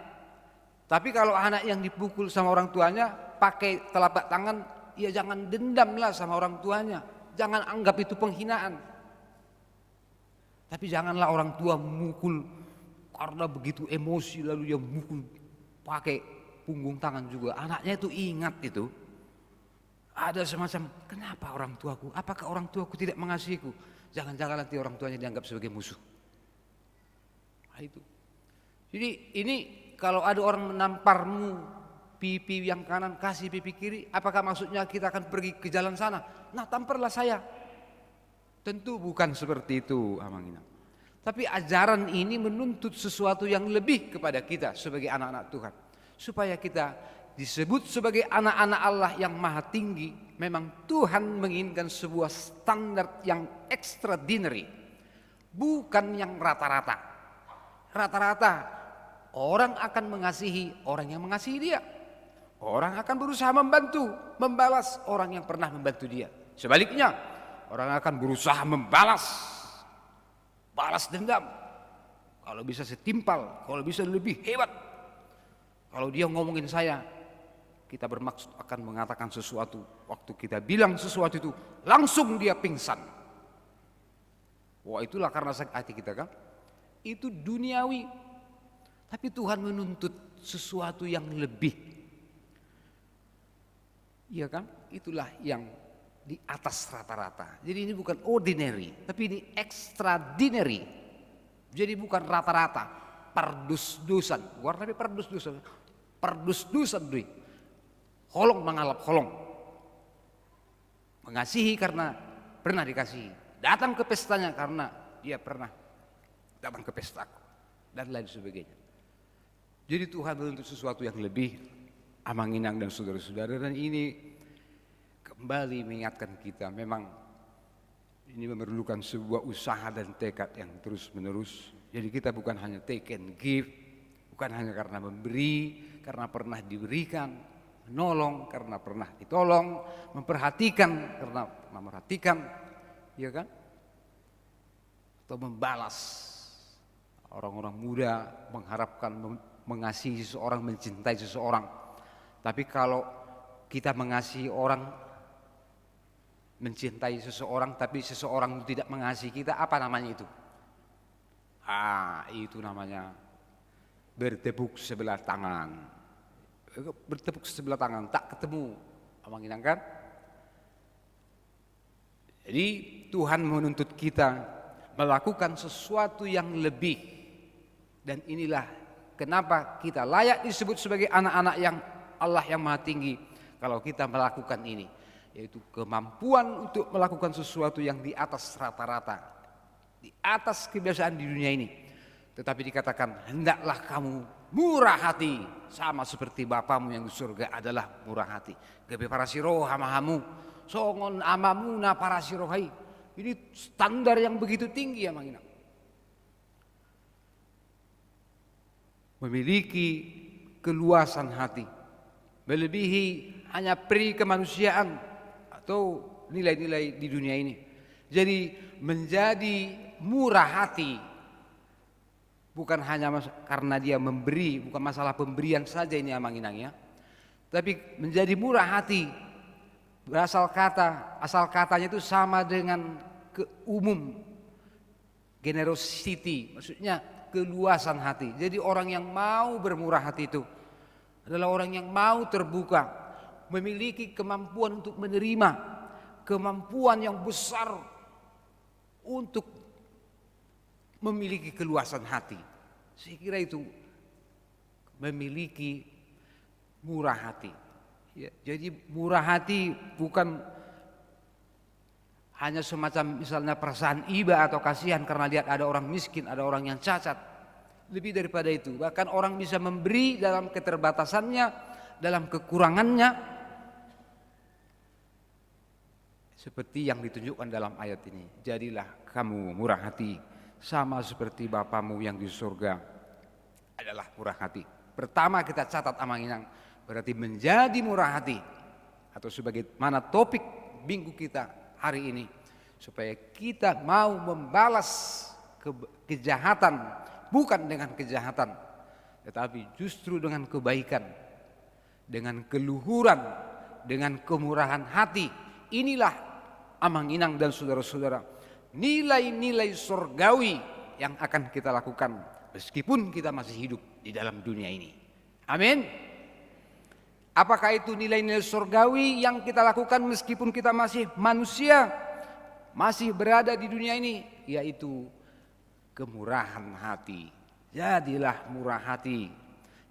D: Tapi kalau anak yang dipukul sama orang tuanya pakai telapak tangan, ya jangan dendamlah sama orang tuanya. Jangan anggap itu penghinaan. Tapi janganlah orang tua memukul karena begitu emosi lalu dia memukul pakai punggung tangan juga. Anaknya itu ingat itu. Ada semacam, kenapa orang tuaku? Apakah orang tuaku tidak mengasihiku? Jangan-jangan nanti orang tuanya dianggap sebagai musuh. Nah, itu. Jadi ini kalau ada orang menamparmu pipi yang kanan, kasih pipi kiri, apakah maksudnya kita akan pergi ke jalan sana? Nah, tamparlah saya. Tentu bukan seperti itu, Amangina. Tapi ajaran ini menuntut sesuatu yang lebih kepada kita sebagai anak-anak Tuhan. Supaya kita disebut sebagai anak-anak Allah yang maha tinggi. Memang Tuhan menginginkan sebuah standar yang extraordinary. Bukan yang rata-rata. Rata-rata orang akan mengasihi orang yang mengasihi dia. Orang akan berusaha membantu, membalas orang yang pernah membantu dia. Sebaliknya, orang akan berusaha balas dendam. Kalau bisa setimpal, kalau bisa lebih hebat. Kalau dia ngomongin saya, kita bermaksud akan mengatakan sesuatu. Waktu kita bilang sesuatu itu, langsung dia pingsan. Wah, itulah karena sakit hati kita kan. Itu duniawi. Tapi Tuhan menuntut sesuatu yang lebih. Iya kan? Itulah yang di atas rata-rata. Jadi ini bukan ordinary, tapi ini extraordinary. Jadi bukan rata-rata, perdus-dusan. Bukan tapi perdus-dusan. Perdus-dusan dui. Holong mengalap holong. Mengasihi karena pernah dikasihi. Datang ke pestanya karena dia pernah datang ke pestaku. Dan lain sebagainya. Jadi Tuhan menuntut sesuatu yang lebih. Amanginang dan saudara-saudara, dan ini kembali mengingatkan kita memang ini memerlukan sebuah usaha dan tekad yang terus menerus. Jadi kita bukan hanya take and give, bukan hanya karena memberi, karena pernah diberikan, menolong karena pernah ditolong, memperhatikan karena pernah memperhatikan, ya kan? Atau membalas. Orang-orang muda mengharapkan mengasihi seseorang, mencintai seseorang. Tapi kalau kita mengasihi orang, mencintai seseorang, tapi seseorang tidak mengasihi kita, apa namanya itu? Itu namanya bertepuk sebelah tangan. Bertepuk sebelah tangan, tak ketemu. Amanginang kan? Jadi Tuhan menuntut kita melakukan sesuatu yang lebih. Dan inilah kenapa kita layak disebut sebagai anak-anak yang Allah yang maha tinggi kalau kita melakukan ini, yaitu kemampuan untuk melakukan sesuatu yang di atas rata-rata, di atas kebiasaan di dunia ini. Tetapi dikatakan hendaklah kamu murah hati sama seperti Bapamu yang di surga adalah murah hati. Gebe parasiro hamahamu songon amamuna parasirohai. Ini standar yang begitu tinggi ya Mangina. Memiliki keluasan hati. Melebihi hanya peri kemanusiaan atau nilai-nilai di dunia ini. Jadi menjadi murah hati bukan hanya karena dia memberi, bukan masalah pemberian saja ini Amanginang ya. Tapi menjadi murah hati berasal asal katanya itu sama dengan umum, generosity, maksudnya keluasan hati. Jadi orang yang mau bermurah hati itu adalah orang yang mau terbuka, memiliki kemampuan untuk menerima, kemampuan yang besar untuk memiliki keluasan hati. Saya kira itu memiliki murah hati. Ya, jadi murah hati bukan hanya semacam misalnya perasaan iba atau kasihan karena lihat ada orang miskin, ada orang yang cacat. Lebih daripada itu, bahkan orang bisa memberi dalam keterbatasannya, dalam kekurangannya, seperti yang ditunjukkan dalam ayat ini. Jadilah kamu murah hati, sama seperti Bapamu yang di surga adalah murah hati. Pertama kita catat Amanginang, berarti menjadi murah hati, atau sebagaimana topik minggu kita hari ini, supaya kita mau membalas kejahatan bukan dengan kejahatan, tetapi justru dengan kebaikan, dengan keluhuran, dengan kemurahan hati. Inilah Amanginang dan saudara-saudara, nilai-nilai surgawi yang akan kita lakukan meskipun kita masih hidup di dalam dunia ini. Amin. Apakah itu nilai-nilai surgawi yang kita lakukan meskipun kita masih manusia, masih berada di dunia ini? Yaitu kemurahan hati. Jadilah murah hati,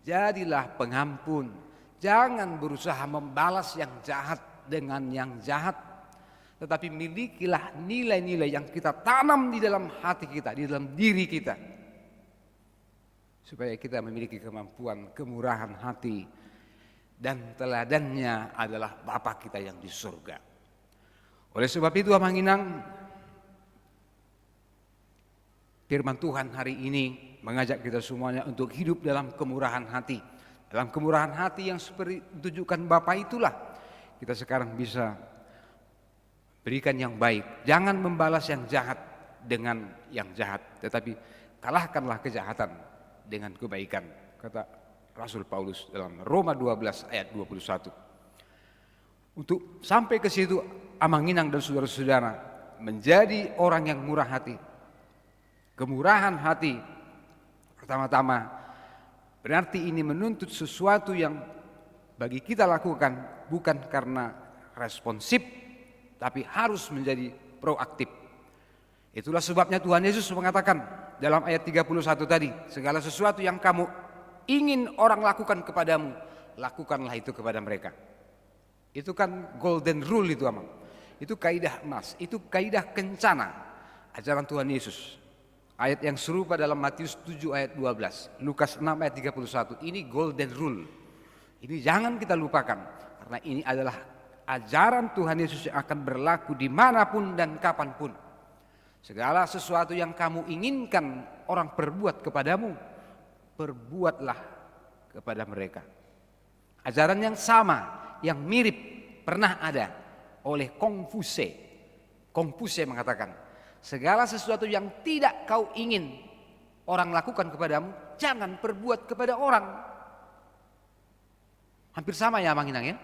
D: jadilah pengampun. Jangan berusaha membalas yang jahat dengan yang jahat, tetapi milikilah nilai-nilai yang kita tanam di dalam hati kita, di dalam diri kita, supaya kita memiliki kemampuan kemurahan hati. Dan teladannya adalah Bapa kita yang di surga. Oleh sebab itu Amanginang, firman Tuhan hari ini mengajak kita semuanya untuk hidup dalam kemurahan hati. Dalam kemurahan hati yang seperti ditunjukkan Bapa itulah kita sekarang bisa berikan yang baik. Jangan membalas yang jahat dengan yang jahat, tetapi kalahkanlah kejahatan dengan kebaikan, kata Rasul Paulus dalam Roma 12 ayat 21. Untuk sampai ke situ Amanginang dan saudara-saudara menjadi orang yang murah hati. Kemurahan hati pertama-tama berarti ini menuntut sesuatu yang bagi kita lakukan bukan karena responsif, tapi harus menjadi proaktif. Itulah sebabnya Tuhan Yesus mengatakan dalam ayat 31 tadi, segala sesuatu yang kamu ingin orang lakukan kepadamu, lakukanlah itu kepada mereka. Itu kan golden rule itu Amang. Itu kaidah emas, itu kaidah kencana ajaran Tuhan Yesus. Ayat yang serupa dalam Matius 7 ayat 12, Lukas 6 ayat 31. Ini golden rule. Ini jangan kita lupakan, karena ini adalah ajaran Tuhan Yesus yang akan berlaku dimanapun dan kapanpun. Segala sesuatu yang kamu inginkan orang perbuat kepadamu, perbuatlah kepada mereka. Ajaran yang sama, yang mirip pernah ada oleh Konfuse. Konfuse mengatakan, segala sesuatu yang tidak kau ingin orang lakukan kepadamu, jangan perbuat kepada orang. Hampir sama ya Amanginang ya?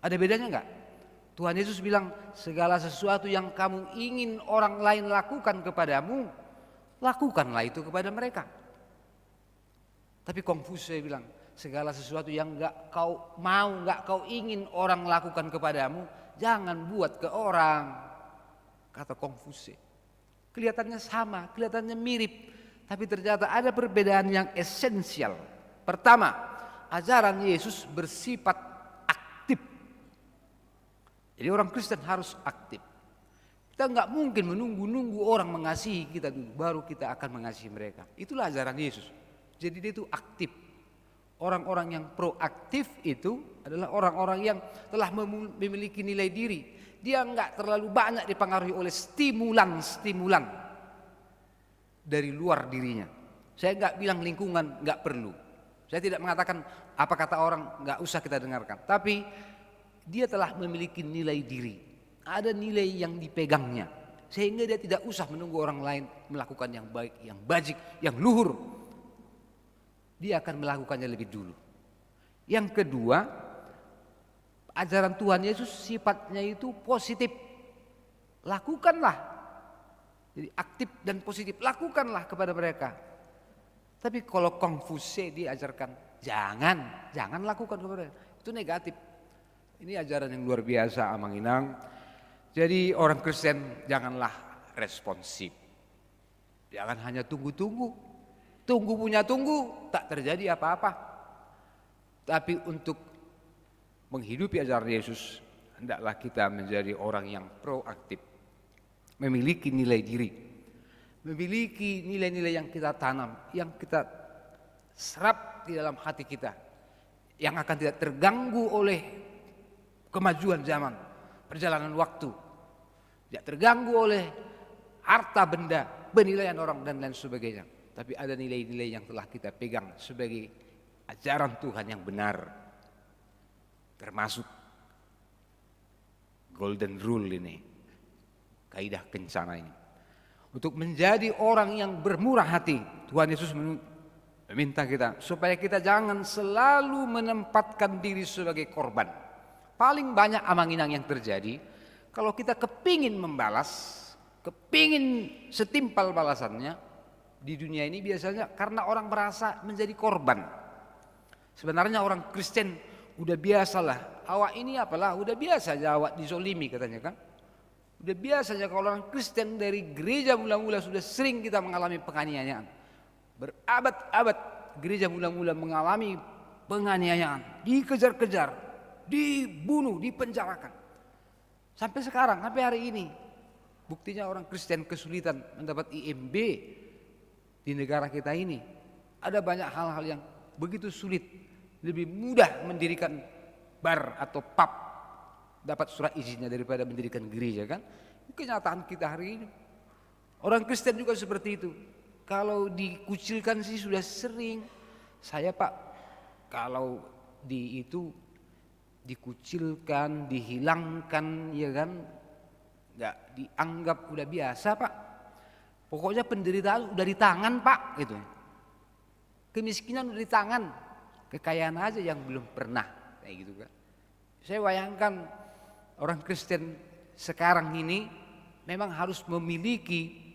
D: Ada bedanya enggak? Tuhan Yesus bilang, segala sesuatu yang kamu ingin orang lain lakukan kepadamu, lakukanlah itu kepada mereka. Tapi Konfuse bilang, segala sesuatu yang enggak kau mau, enggak kau ingin orang lakukan kepadamu, jangan buat ke orang. Kata Konfuse. Kelihatannya sama, kelihatannya mirip, tapi ternyata ada perbedaan yang esensial. Pertama, ajaran Yesus bersifat aktif. Jadi orang Kristen harus aktif. Kita enggak mungkin menunggu-nunggu orang mengasihi kita dulu, baru kita akan mengasihi mereka. Itulah ajaran Yesus. Jadi dia itu aktif. Orang-orang yang proaktif itu adalah orang-orang yang telah memiliki nilai diri. Dia enggak terlalu banyak dipengaruhi oleh stimulan-stimulan dari luar dirinya. Saya enggak bilang lingkungan enggak perlu. Saya tidak mengatakan apa kata orang enggak usah kita dengarkan. Tapi dia telah memiliki nilai diri. Ada nilai yang dipegangnya. Sehingga dia tidak usah menunggu orang lain melakukan yang baik, yang bajik, yang luhur. Dia akan melakukannya lebih dulu. Yang kedua, ajaran Tuhan Yesus sifatnya itu positif. Lakukanlah. Jadi aktif dan positif, lakukanlah kepada mereka. Tapi kalau Konfuse diajarkan, jangan lakukan kepada mereka. Itu negatif. Ini ajaran yang luar biasa Amanginang. Jadi orang Kristen janganlah responsif. Jangan hanya tunggu-tunggu, tunggu punya tunggu, tak terjadi apa-apa. Tapi untuk menghidupi ajaran Yesus, hendaklah kita menjadi orang yang proaktif, memiliki nilai diri, memiliki nilai-nilai yang kita tanam, yang kita serap di dalam hati kita, yang akan tidak terganggu oleh kemajuan zaman, perjalanan waktu, tidak terganggu oleh harta benda, penilaian orang dan lain sebagainya. Tapi ada nilai-nilai yang telah kita pegang sebagai ajaran Tuhan yang benar, termasuk golden rule ini, kaidah kencana ini. Untuk menjadi orang yang bermurah hati, Tuhan Yesus meminta kita supaya kita jangan selalu menempatkan diri sebagai korban. Paling banyak amang-inang yang terjadi kalau kita kepingin membalas, kepingin setimpal balasannya di dunia ini, biasanya karena orang merasa menjadi korban. Sebenarnya orang Kristen udah biasalah, awak ini apalah, udah biasa aja awak dizolimi katanya kan. Udah biasa aja kalau orang Kristen dari gereja mula-mula sudah sering kita mengalami penganiayaan. Berabad-abad gereja mula-mula mengalami penganiayaan, dikejar-kejar, dibunuh, dipenjarakan. Sampai sekarang, sampai hari ini. Buktinya orang Kristen kesulitan mendapat IMB di negara kita ini. Ada banyak hal-hal yang begitu sulit. Lebih mudah mendirikan bar atau pub, dapat surat izinnya daripada mendirikan gereja kan. Kenyataan kita hari ini. Orang Kristen juga seperti itu. Kalau dikucilkan sih sudah sering. Saya Pak, kalau dikucilkan, dihilangkan ya kan, nggak dianggap udah biasa Pak. Pokoknya penderitaan udah di tangan Pak gitu. Kemiskinan udah di tangan, kekayaan aja yang belum pernah kayak gitu kan. Saya bayangkan orang Kristen sekarang ini memang harus memiliki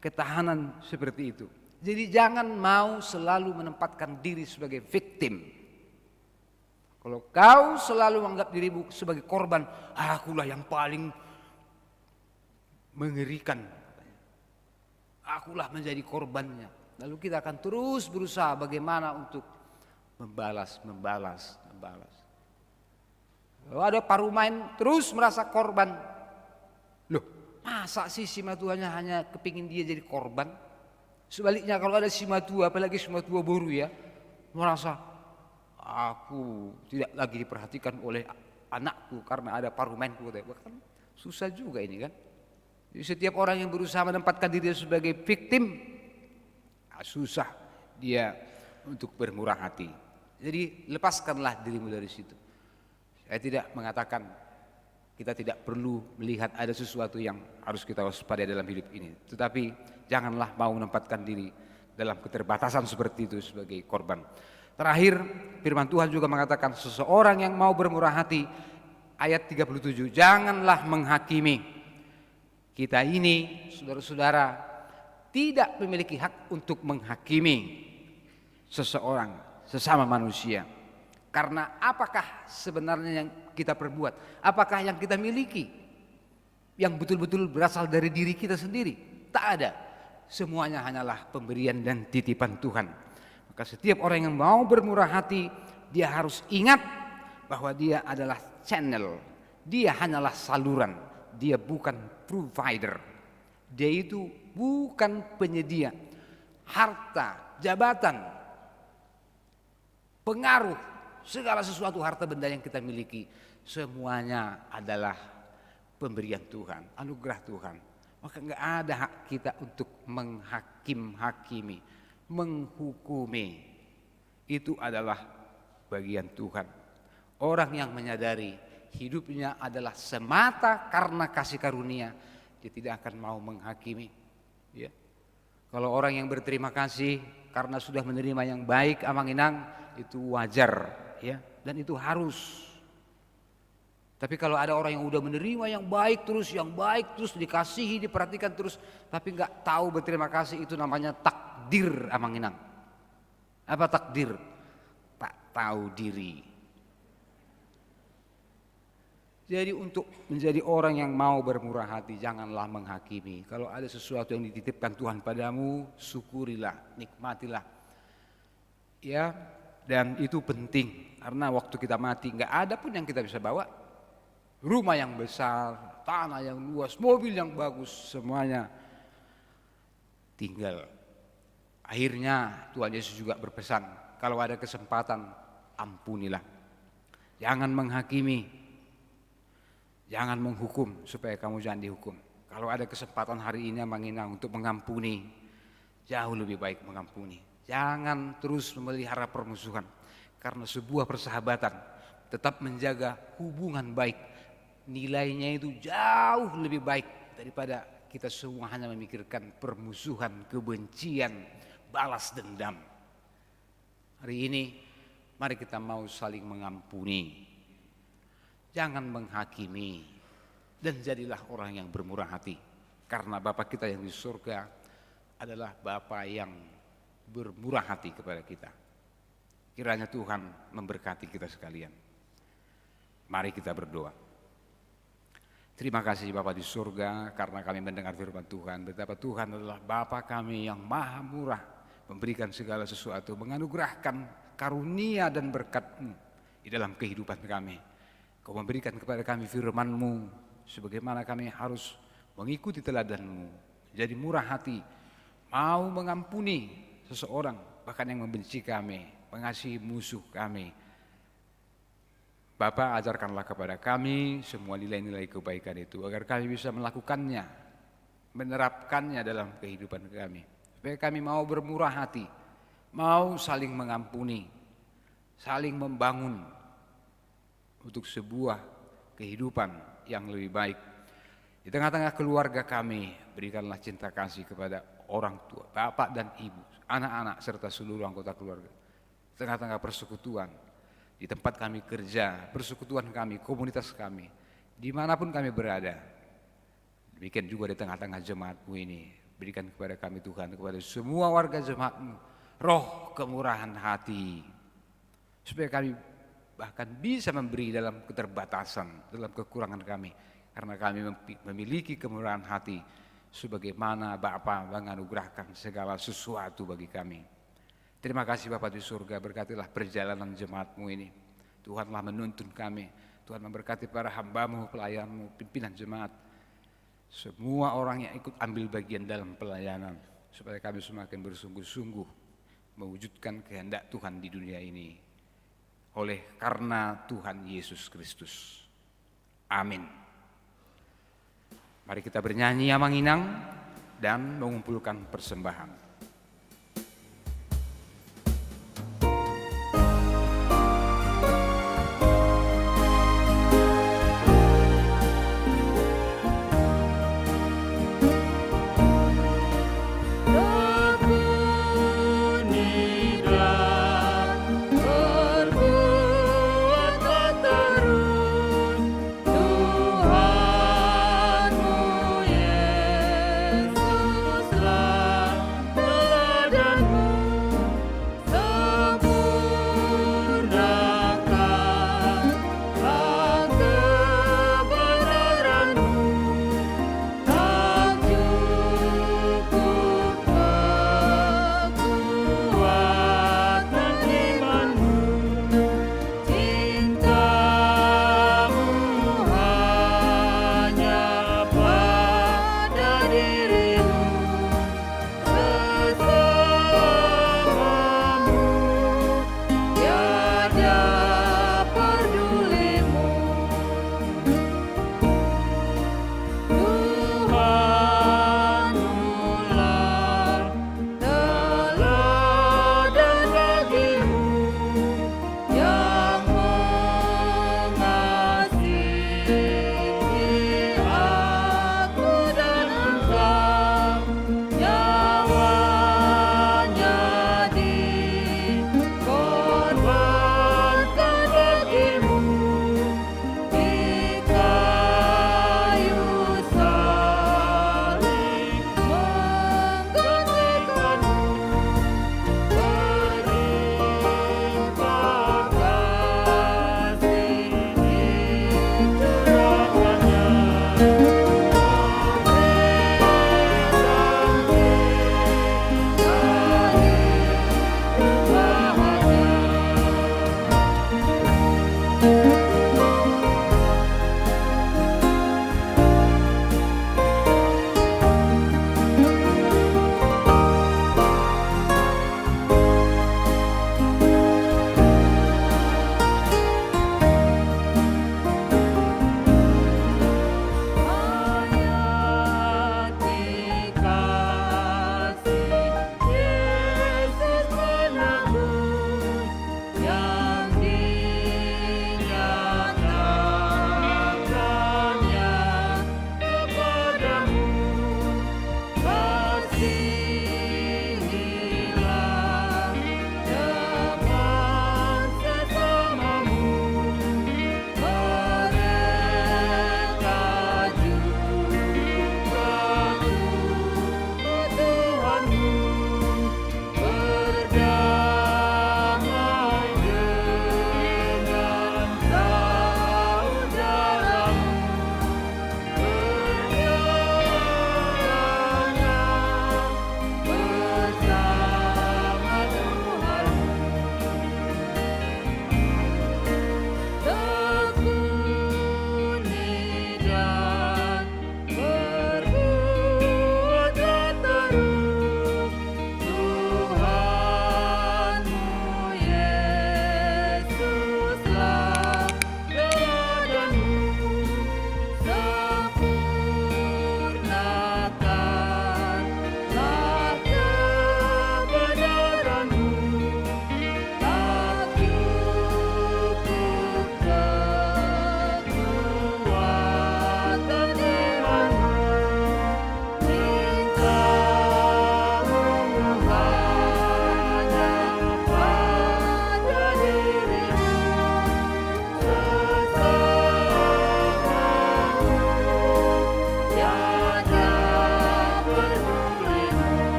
D: ketahanan seperti itu. Jadi jangan mau selalu menempatkan diri sebagai victim. Kalau kau selalu menganggap dirimu sebagai korban, akulah yang paling mengerikan. Akulah menjadi korbannya. Lalu kita akan terus berusaha bagaimana untuk membalas. Kalau ada parumain terus merasa korban. Loh, masa sih si matuanya hanya kepingin dia jadi korban? Sebaliknya kalau ada si matua, apalagi si matua baru ya, merasa aku tidak lagi diperhatikan oleh anakku karena ada parumainku. Bahkan susah juga ini kan. Jadi setiap orang yang berusaha menempatkan diri sebagai victim, susah dia untuk bermurah hati. Jadi lepaskanlah dirimu dari situ. Saya tidak mengatakan kita tidak perlu melihat ada sesuatu yang harus kita waspadai dalam hidup ini. Tetapi janganlah mau menempatkan diri dalam keterbatasan seperti itu sebagai korban. Terakhir, firman Tuhan juga mengatakan seseorang yang mau bermurah hati, ayat 37, janganlah menghakimi. Kita ini, saudara-saudara, tidak memiliki hak untuk menghakimi seseorang, sesama manusia. Karena apakah sebenarnya yang kita perbuat? Apakah yang kita miliki yang betul-betul berasal dari diri kita sendiri? Tak ada. Semuanya hanyalah pemberian dan titipan Tuhan. Maka setiap orang yang mau bermurah hati, dia harus ingat bahwa dia adalah channel. Dia hanyalah saluran. Dia bukan provider. Dia itu bukan penyedia harta, jabatan, pengaruh, segala sesuatu harta benda yang kita miliki. Semuanya adalah pemberian Tuhan, anugerah Tuhan. Maka enggak ada hak kita untuk menghakimi, menghukumi. Itu adalah bagian Tuhan. Orang yang menyadari hidupnya adalah semata karena kasih karunia, dia tidak akan mau menghakimi. Ya. Kalau orang yang berterima kasih karena sudah menerima yang baik, amang-inang, itu wajar, ya, dan itu harus. Tapi kalau ada orang yang udah menerima yang baik terus dikasihi, diperhatikan terus, tapi nggak tahu berterima kasih, itu namanya takdir, amang-inang. Apa takdir? Tak tahu diri. Jadi untuk menjadi orang yang mau bermurah hati, janganlah menghakimi. Kalau ada sesuatu yang dititipkan Tuhan padamu, syukurilah, nikmatilah. Ya, dan itu penting karena waktu kita mati nggak ada pun yang kita bisa bawa. Rumah yang besar, tanah yang luas, mobil yang bagus, semuanya tinggal. Akhirnya Tuhan Yesus juga berpesan, kalau ada kesempatan ampunilah. Jangan menghakimi, jangan menghukum supaya kamu jangan dihukum. Kalau ada kesempatan hari ini menghina untuk mengampuni, jauh lebih baik mengampuni. Jangan terus memelihara permusuhan, karena sebuah persahabatan tetap menjaga hubungan baik. Nilainya itu jauh lebih baik daripada kita semua hanya memikirkan permusuhan, kebencian, balas dendam. Hari ini mari kita mau saling mengampuni, jangan menghakimi, dan jadilah orang yang bermurah hati. Karena Bapa kita yang di surga adalah Bapa yang bermurah hati kepada kita. Kiranya Tuhan memberkati kita sekalian. Mari kita berdoa. Terima kasih Bapa di surga karena kami mendengar firman Tuhan. Betapa Tuhan adalah Bapa kami yang maha murah, memberikan segala sesuatu, menganugerahkan karunia dan berkat-Mu di dalam kehidupan kami. Kau memberikan kepada kami firman-Mu, sebagaimana kami harus mengikuti teladan-Mu, jadi murah hati, mau mengampuni seseorang, bahkan yang membenci kami, mengasihi musuh kami. Bapa, ajarkanlah kepada kami semua nilai-nilai kebaikan itu, agar kami bisa melakukannya, menerapkannya dalam kehidupan kami. Supaya kami mau bermurah hati, mau saling mengampuni, saling membangun untuk sebuah kehidupan yang lebih baik. Di tengah-tengah keluarga kami, berikanlah cinta kasih kepada orang tua, bapak dan ibu, anak-anak serta seluruh anggota keluarga. Di tengah-tengah persekutuan, di tempat kami kerja, persekutuan kami, komunitas kami, dimanapun kami berada. Demikian juga di tengah-tengah jemaat-Mu ini, berikan kepada kami Tuhan, kepada semua warga jemaat-Mu, roh kemurahan hati, supaya kami bahkan bisa memberi dalam keterbatasan, dalam kekurangan kami, karena kami memiliki kemurahan hati, sebagaimana Bapa menganugerahkan segala sesuatu bagi kami. Terima kasih Bapa di surga, berkatilah perjalanan jemaat-Mu ini. Tuhanlah menuntun kami, Tuhan memberkati para hamba-Mu, pelayan-Mu, pimpinan jemaat, semua orang yang ikut ambil bagian dalam pelayanan, supaya kami semakin bersungguh-sungguh mewujudkan kehendak Tuhan di dunia ini, oleh karena Tuhan Yesus Kristus. Amin. Mari kita bernyanyi Amanginang dan mengumpulkan persembahan.
B: Yesuslah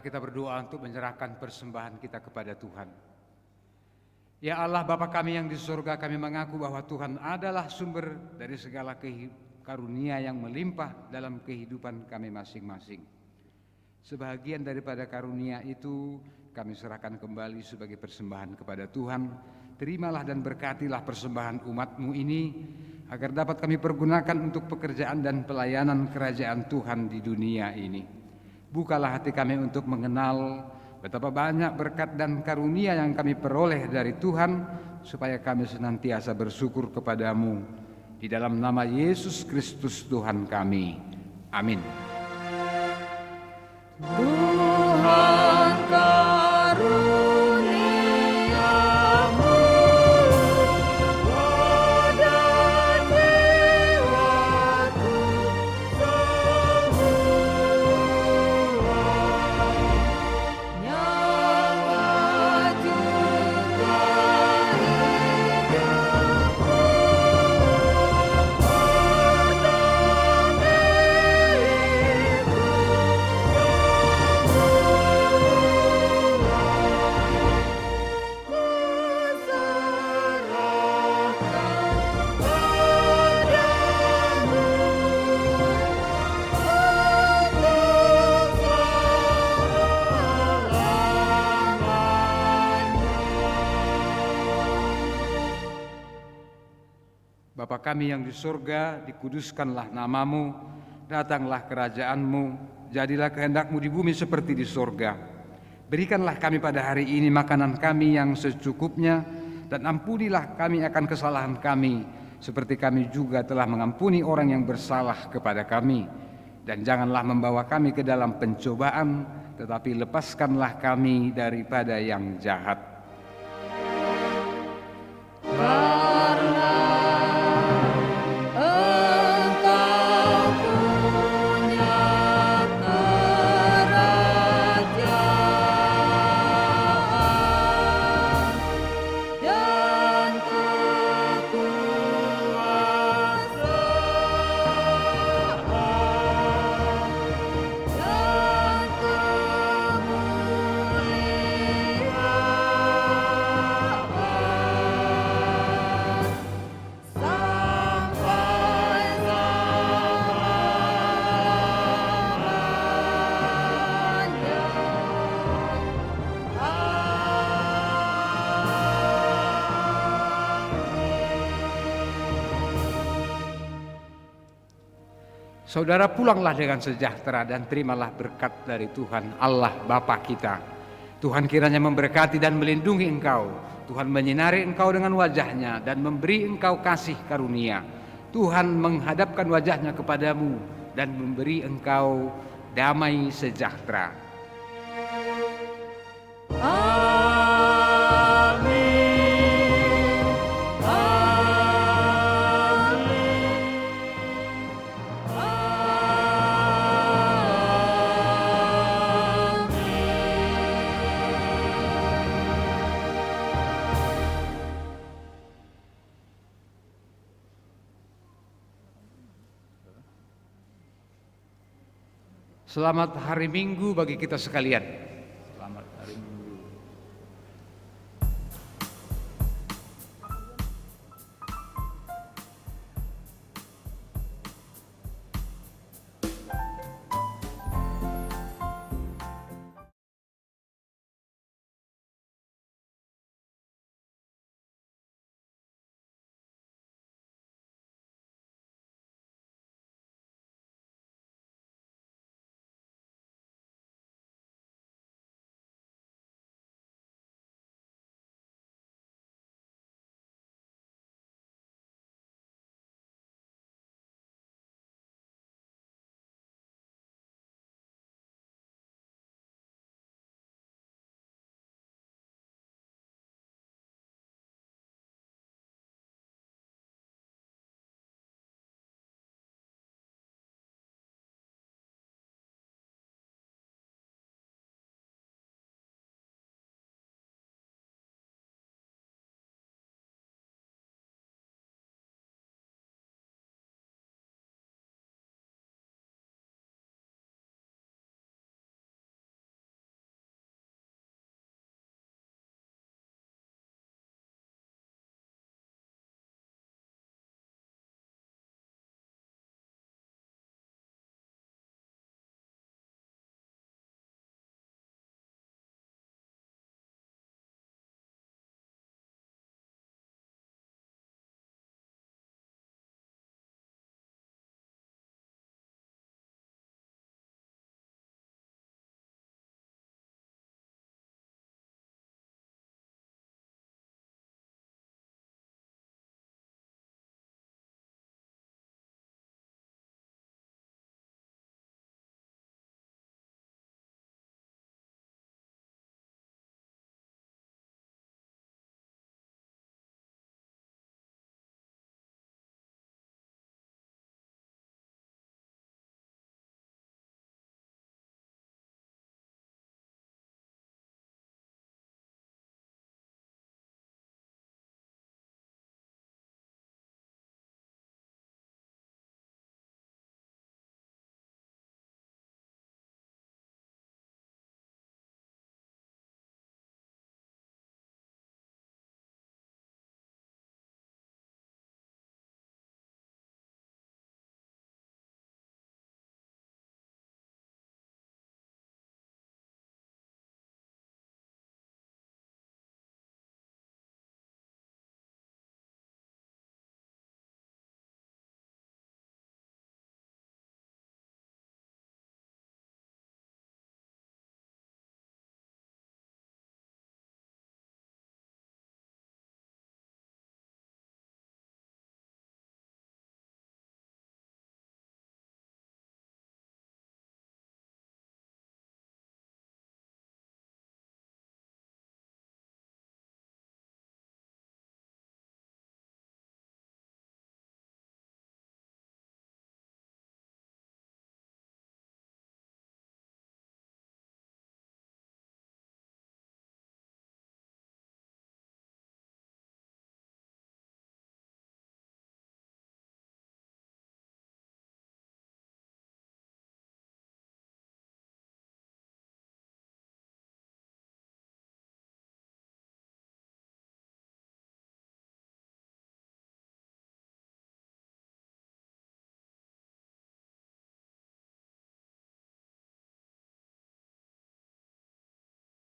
D: Marilah kita berdoa untuk menyerahkan persembahan kita kepada Tuhan. Ya Allah Bapa kami yang di surga, kami mengaku bahwa Tuhan adalah sumber dari segala karunia yang melimpah dalam kehidupan kami masing-masing. Sebahagian daripada karunia itu kami serahkan kembali sebagai persembahan kepada Tuhan. Terimalah dan berkatilah persembahan umat-Mu ini, agar dapat kami pergunakan untuk pekerjaan dan pelayanan kerajaan Tuhan di dunia ini. Bukalah hati kami untuk mengenal betapa banyak berkat dan karunia yang kami peroleh dari Tuhan, supaya kami senantiasa bersyukur kepadamu. Di dalam nama Yesus Kristus Tuhan kami. Amin.
B: Tuhan karuniamu pada jiwaku semua, nyawa juga hidupku pada milikmu
D: Bapa kami yang di surga, dikuduskanlah namamu, datanglah kerajaanmu, jadilah kehendak-Mu di bumi seperti di surga. Berikanlah kami pada hari ini makanan kami yang secukupnya, dan ampunilah kami akan kesalahan kami, seperti kami juga telah mengampuni orang yang bersalah kepada kami. Dan janganlah membawa kami ke dalam pencobaan, tetapi lepaskanlah kami daripada yang jahat. Saudara, pulanglah dengan sejahtera dan terimalah berkat dari Tuhan Allah Bapa kita. Tuhan kiranya memberkati dan melindungi engkau. Tuhan menyinari engkau dengan wajah-Nya dan memberi engkau kasih karunia. Tuhan menghadapkan wajah-Nya kepadamu dan memberi engkau damai sejahtera. Selamat hari Minggu bagi kita sekalian.